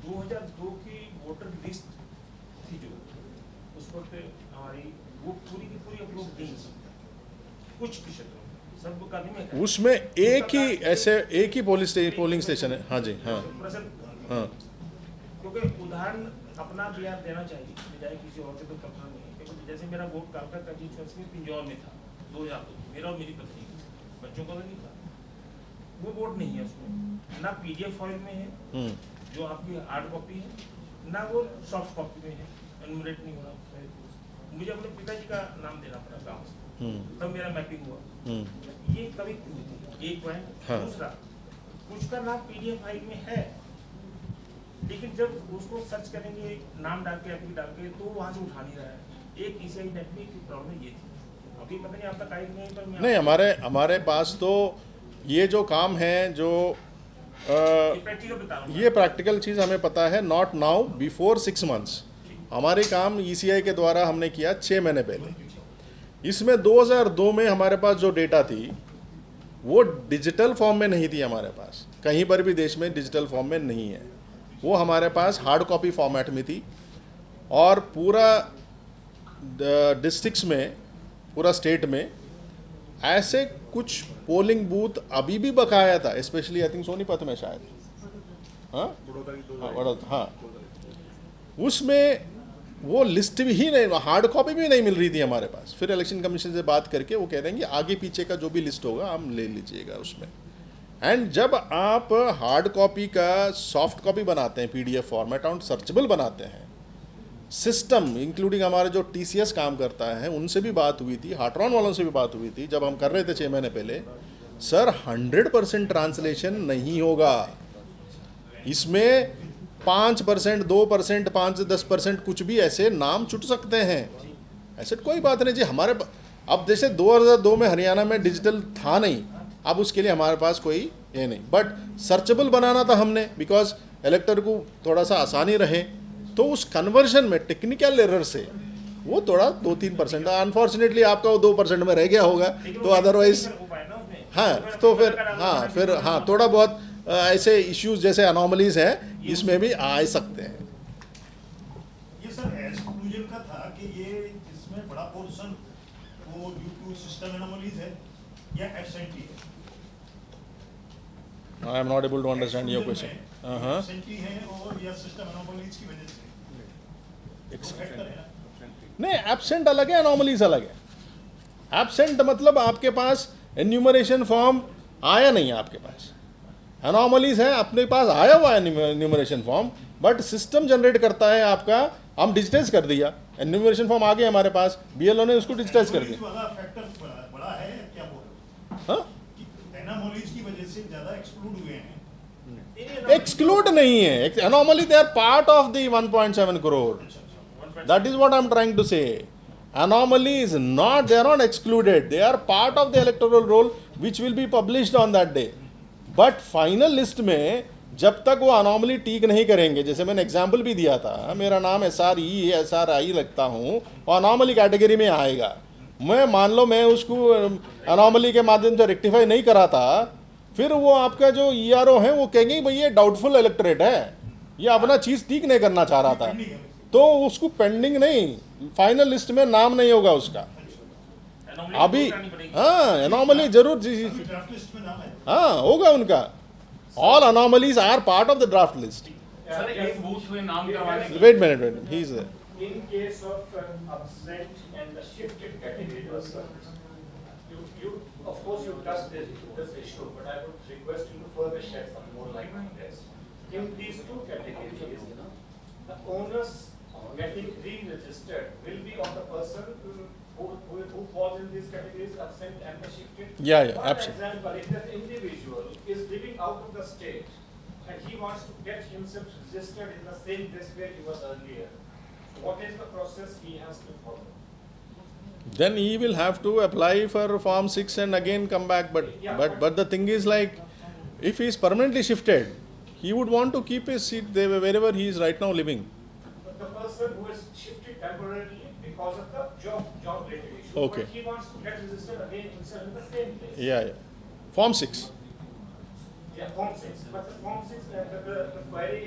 2002 की वोटर लिस्ट थी जो उस वक्त हमारी, वो पूरी की पूरी अपलोड नहीं कुछ क्षेत्रों में, सब का नहीं है उसमें एक ही पोलिंग स्टेशन है। हाँ जी, हाँ हाँ, क्योंकि उदाहरण अपना बिहार देना चाहिए, बजाय किसी और से तो करना नहीं है। क्योंकि जैसे मेरा वोट कालका कंस्टिट्यूएंसी में पिंजौर में था 2002, मेरा और मेरी पत्नी, बच्चों का तो नहीं था, वो वोट नहीं है उसमें, ना PDF फाइल में है जो आपकी हार्ड कॉपी है, ना वो सॉफ्ट कॉपी में है, एनुमरेट नहीं हो रहा। मुझे अपने पिताजी का नाम देना पड़ा गाँव से, तब मेरा मैपिंग हुआ। ये कभी एक पॉइंट। हाँ। दूसरा, कुछ का नाम PDF फाइल में है, लेकिन जब उसको सर्च करेंगे नाम डाल के एप्ली डाल के, तो वहाँ से उठा नहीं रहा है। एक ECI नेट में की प्रॉब्लम ये थी, अभी पता नहीं आपका टाइम नहीं, पर नहीं हमारे पास तो ये जो काम है, जो प्रैक्टिकल बता रहा हूँ। ये प्रैक्टिकल चीज़ हमें पता है, नॉट नाउ, बिफोर 6 months। हमारे काम ECI के द्वारा हमने किया 6 महीने पहले। इसमें 2002 में हमारे पास जो डेटा थी वो डिजिटल फॉर्म में नहीं थी हमारे पास, कहीं पर भी देश में डिजिटल फॉर्म में नहीं है। वो हमारे पास हार्ड कॉपी फॉर्मेट में थी और पूरा डिस्ट्रिक्ट्स में, पूरा स्टेट में ऐसे कुछ पोलिंग बूथ अभी भी बकाया था, स्पेशली आई थिंक सोनीपत में शायद, हाँ वडोदरा, हाँ उसमें वो लिस्ट भी ही नहीं, हार्ड कॉपी भी नहीं मिल रही थी हमारे पास। फिर इलेक्शन कमीशन से बात करके वो कह रहे हैं कि आगे पीछे का जो भी लिस्ट होगा हम ले लीजिएगा उसमें। एंड जब आप हार्ड कॉपी का सॉफ्ट कॉपी बनाते हैं पीडीएफ फॉर्मेट और सर्चेबल बनाते हैं, सिस्टम इंक्लूडिंग हमारे जो टीसीएस काम करता है उनसे भी बात हुई थी, हार्ट्रॉन वालों से भी बात हुई थी जब हम कर रहे थे 6 महीने पहले, सर 100% ट्रांसलेशन नहीं होगा इसमें, 5%, 2%, 5-10% कुछ भी ऐसे नाम छूट सकते हैं, ऐसे कोई बात नहीं जी। हमारे अब जैसे 2002 में हरियाणा में डिजिटल था नहीं, अब उसके लिए हमारे पास कोई ये नहीं, बट सर्चेबल बनाना था हमने बिकॉज इलेक्टर को थोड़ा सा आसानी रहे, तो उस कन्वर्जन में टेक्निकल एरर से वो थोड़ा 2-3%, अनफॉर्चुनेटली आपका वो 2% में रह गया होगा, तो अदरवाइज हाँ तो फिर हाँ थोड़ा बहुत ऐसे इश्यूज जैसे अनोमलीज हैं इसमें भी आ सकते हैं। ये सर एक्सक्लूजन का था कि ये इसमें बड़ा पोर्शन वो ड्यू टू सिस्टम एनोमलीज है या एब्सेंटी है? I am not able to understand your question. Absentee है और या सिस्टम एनोमलीज की वजह से फैक्टर है ना? नहीं, एब्सेंट अलग है, एनोमलीज अलग है। एब्सेंट मतलब आपके पास एन्यूमरेशन फॉर्म आया नहीं है आपके पास, एनोमलीज है अपने पास आया हुआ है enumeration form, but system generate करता है आपका, हम डिजिटाइज कर दिया, एन्यूमरेशन फॉर्म आ गया हमारे पास, बीएलओ ने उसको डिजिटाइज कर दिया। वाला फैक्टर बड़ा है क्या बोल रहे हो? हाँ एनोमलीज की वजह से ज्यादा एक्सक्लूड हुए हैं। एक्सक्लूड नहीं है, anomaly they are part of the 1.7 crore, that is what I'm trying to say. Anomaly is not, they are not excluded, they are part of the electoral roll which will be published on that day, but final list में जब तक वो अनोमली ठीक नहीं करेंगे, जैसे मैंने एग्जाम्पल भी दिया था, मेरा नाम SRI लगता हूँ और अनोमली कैटेगरी में आएगा, मैं मान लो मैं उसको अनोमली के माध्यम से रेक्टिफाई नहीं करा था, फिर वो आपका जो ERO है वो कहेंगे भाई ये डाउटफुल इलेक्टोरेट है, ये अपना चीज़ ठीक नहीं करना चाह रहा था, तो उसको पेंडिंग नहीं, फाइनल लिस्ट में नाम नहीं होगा उसका अभी। हाँ एनोमली जरूर ड्राफ्ट लिस्ट में नाम है। हाँ होगा उनका, all anomalies are part of the draft list. Sir एक बूथ में नाम करवाने के वेट मिनट ही is In case of absent and the shifted category person, you of course you touched this issue, but I would request you to further shed some more light on this. In these two categories, the owners getting re-registered will be of the person who falls in these categories, absent and the shifted. Yeah, For absent. example, if that individual is living out of the state and he wants to get himself registered in the same place where he was earlier, what is the process he has to follow? then he will have to apply for form 6 and again come back, but the thing is like if he is permanently shifted, he would want to keep his seat there wherever he is right now living. But the person who is shifted temporarily because of the job related issue, Okay. but he wants to get registered again himself in the same place. Yeah, form 6. Yeah, form 6. But the form 6, the query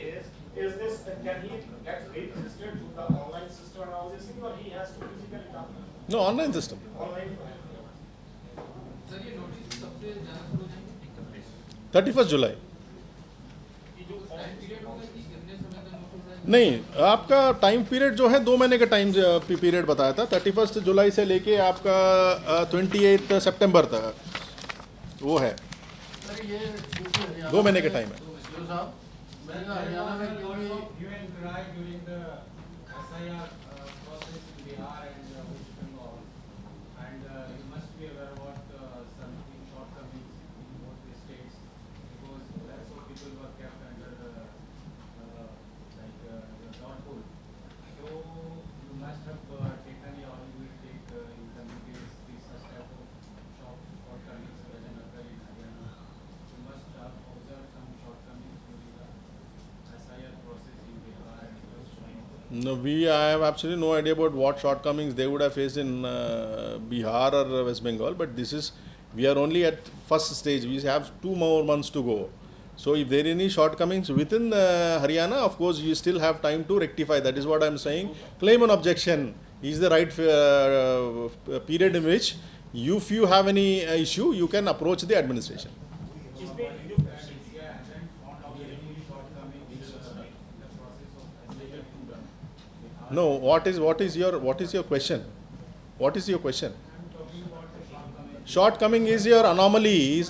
is this, can he get re-registered to the online system and all this thing, or he has to physically come? No, online system. Online. Sir ये नोटिस कब से जाना शुरू हो जाएंगे? 31 जुलाई। टाइम पीरियड होगा कि कितने समय तक नोटिस आएगा? नहीं, आपका टाइम पीरियड जो है 2 महीने का टाइम पीरियड बताया था, 31 जुलाई से लेके आपका 28 सितंबर तक वो है, सर ये क्योंकि हरियाणा 2 महीने का में- टाइम है। जो साहब मैंने कहा हरियाणा में क्योंकि You and cry during the SIR process in Bihar and West Bengal, and you must be aware what some shortcomings in both the states, because lots of people were kept under the doubtful. So you must have taken or you will take in coming case such type of shortcomings doesn't occur in Haryana. You must have observed some shortcomings during the SIR process in Bihar and West Bengal. No, I have absolutely no idea about what shortcomings they would have faced in Bihar or West Bengal, but we are only at first stage. We have 2 more months to go. So if there are any shortcomings within Haryana, of course you still have time to rectify. That is what I am saying. Claim an objection is the right period in which if you have any issue, you can approach the administration. इसमें जो India hasn't found out any shortcomings in the process of escalated to done. No, what is your question? What is your question? I'm talking about the shortcomings. Shortcoming is your anomalies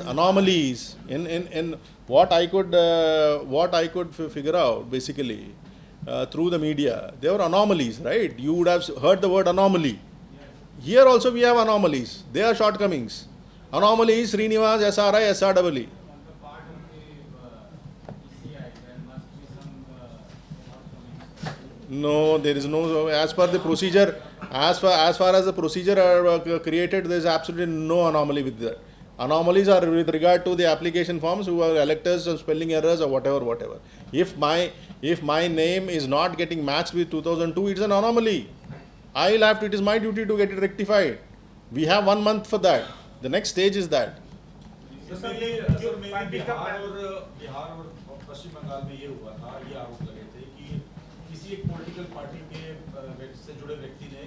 in what I could figure out basically through the media. They were anomalies, right? You would have heard the word anomaly. Here also we have anomalies. They are shortcomings. Anomaly is Srinivas, SRI, SREE. On the part of the ECI, there must be some shortcomings. No, there is no. As per the procedure, as far as the procedure are created, there is absolutely no anomaly with that. Anomalies are with regard to the application forms who are electors or spelling errors or whatever. If my name is not getting matched with 2002, it's an anomaly. It is my duty to get it rectified. We have 1 month for that. The next stage is that. Sir ये जो मेरे पार्टी का बिहार और पश्चिम बंगाल में ये हुआ था, ये आरोप लगे थे कि किसी एक पॉलिटिकल पार्टी के से जुड़े व्यक्ति ने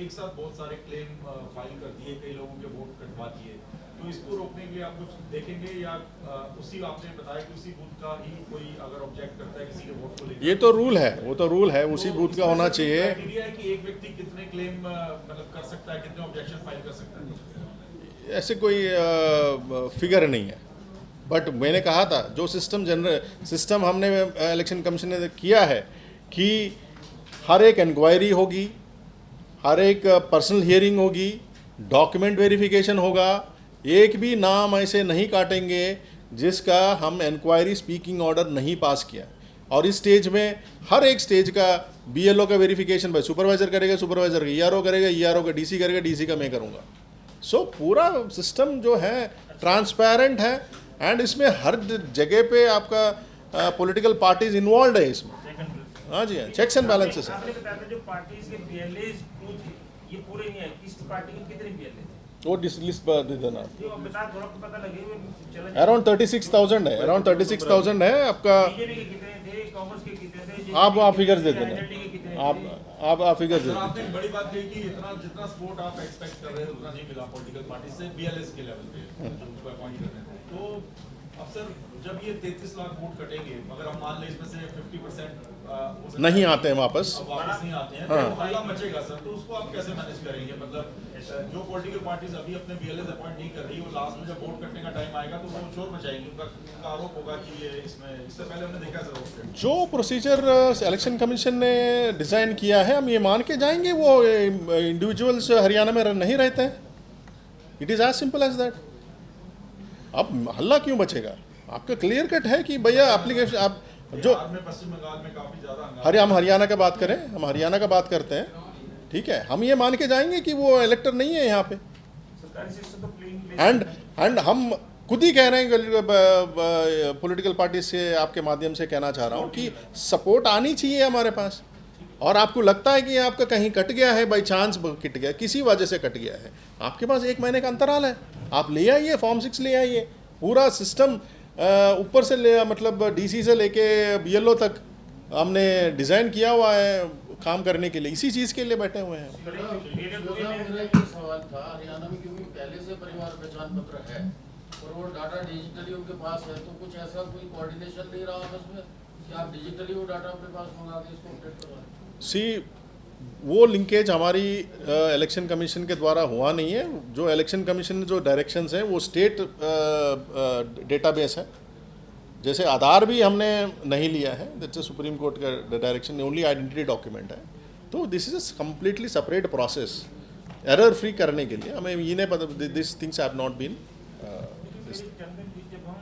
एक साथ बहुत सारे क्लेम फाइल कर दिए, कई लोगों के वोट कटवा दिए। तो इसको रोकने के लिए आप कुछ देखेंगे या उसी आपने बताया कि उसी बूथ का ही कोई अगर ऑब्जेक्ट करता है किसी के वोट को लेकर, ये तो रूल है, वो तो रूल है, उसी बूथ का होना चाहिए। क्राइटेरिया है कि एक व्यक्ति कितने क्लेम मतलब कर सकता है, कितने ऑब्जेक्शन फाइल कर सकता है? ऐसे कोई फिगर नहीं है, बट मैंने कहा था जो सिस्टम हमने इलेक्शन कमीशन ने किया है कि हर एक इंक्वायरी होगी, हर एक पर्सनल हियरिंग होगी, डॉक्यूमेंट वेरिफिकेशन होगा, एक भी नाम ऐसे नहीं काटेंगे जिसका हम इंक्वायरी स्पीकिंग ऑर्डर नहीं पास किया। और इस स्टेज में हर एक स्टेज का BLO का वेरिफिकेशन भाई सुपरवाइजर करेगा, सुपरवाइजर का ERO करेगा, ERO का DC करेगा, DC का मैं करूँगा। सो पूरा सिस्टम जो है ट्रांसपेरेंट है एंड इसमें हर जगह पे आपका पॉलिटिकल पार्टीज इन्वॉल्व है इसमें। हाँ जी हाँ, चेक्स एंड बैलेंसेस है। आपने बताया था जो पार्टीज के BLAs ये पूरे नहीं है, किस पार्टी के कितने BLA थे? वो लिस्ट दे देना, जो बता थोड़ा पता लगे चला। अराउंड 36,000 है, अराउंड 36,000 है आपका। बीजेपी के कितने थे, कांग्रेस के कितने थे? आप फिगर्स दे देना, NLD के कितने थे? आप फिगर्स दे सर देना। आपने एक बड़ी बात कही कि जितना सपोर्ट आप एक्सपेक्ट कर रहे थे उतना नहीं मिला पॉलिटिकल पार्टी से BLS के लेवल पे जो उनको अपॉइंट करने थे। तो अब सर जब ये 33 लाख वोट कटेंगे, अगर हम मान लें इसमें से 50% नहीं आते हैं वापस, वापस नहीं आते हैं, हाँ। तो हल्ला मचेगा सर। तो उसको आप कैसे मैनेज करेंगे? मतलब जो पॉलिटिकल पार्टीज अभी अपने BLS अपॉइंट नहीं कर रही, वो लास्ट में जब वोट कटने का टाइम आएगा तो वो शोर मचाएंगे, उनका आरोप होगा कि ये इसमें, इससे पहले हमने देखा सर जो प्रोसीजर इलेक्शन कमीशन ने डिज़ाइन किया है हम ये मान के जाएंगे। वो इंडिविजुअल्स हरियाणा में नहीं रहते हैं। It is as simple as that. अब हल्ला क्यों बचेगा? आपका क्लियर कट है कि भैया एप्लीकेशन आप जो पश्चिम बंगाल में काफी ज्यादा हम हरियाणा का बात करें, हम हरियाणा का बात करते हैं, ठीक है। हम ये मान के जाएंगे कि वो इलेक्टर नहीं है यहाँ पे, सरकारी सिस्टम तो क्लीन एंड हम खुद ही कह रहे हैं पॉलिटिकल पार्टी से आपके माध्यम से कहना चाह रहा हूँ कि सपोर्ट आनी चाहिए हमारे पास। और आपको लगता है कि आपका कहीं कट गया है, बाई चांस कट गया, किसी वजह से कट गया है, आपके पास 1 महीने का अंतराल है, आप ले आइए, फॉर्म 6 ले आइए। पूरा सिस्टम ऊपर से मतलब DC से लेके BLO तक हमने डिज़ाइन किया हुआ है काम करने के लिए, इसी चीज़ के लिए बैठे हुए हैं। मेरा ये सवाल था, हरियाणा में क्योंकि पहले से परिवार पहचान पत्र है और वो डाटा डिजिटली उनके पास है, तो कुछ ऐसा कोई कोऑर्डिनेशन नहीं रहा आपस में कि आप डिजिटली वो डाटा अपने पास मंगा के इसको अपडेट करवाएं? वो लिंकेज हमारी इलेक्शन कमीशन के द्वारा हुआ नहीं है। जो इलेक्शन कमीशन ने जो डायरेक्शंस हैं वो स्टेट डेटाबेस है। जैसे आधार भी हमने नहीं लिया है, दैट्स अ सुप्रीम कोर्ट का डायरेक्शन, ओनली आइडेंटिटी डॉक्यूमेंट है। तो this is a completely separate process error free करने के लिए। हमें ये नहीं पता, this things have not been. जब हम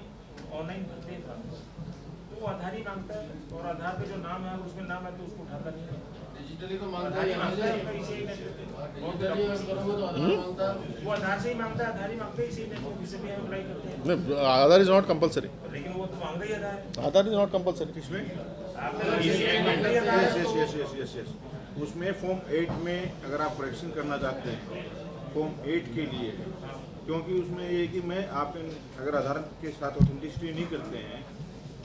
ऑनलाइन भरते हैं तो वो आधार ही मांगता है, और आधार पे जो नाम है उसमें नाम है तो उसको उठाता नहीं है। डिजिटली तो मांगता आधार है, ही मांगता है, तो इसी डिजिटली अगर करोगे तो आधार मांगता है। वो आधार से ही मांगता है, आधार ही मांगता है, इसी नेटवर्क जिसे भी हम अप्लाई करते हैं। आधार इज नॉट कंपलसरी, लेकिन वो तो मांगा ही आधार है। आधार इज नॉट कंपलसरी। उसमें फॉर्म 8 में अगर आप करेक्शन करना चाहते हैं फॉर्म 8 के लिए, क्योंकि उसमें ये कि मैं आप अगर आधार के साथ ऑथेंटिसिटी नहीं करते हैं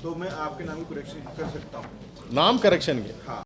तो मैं आपके नाम की करेक्शन कर सकता हूँ। नाम करेक्शन के हाँ,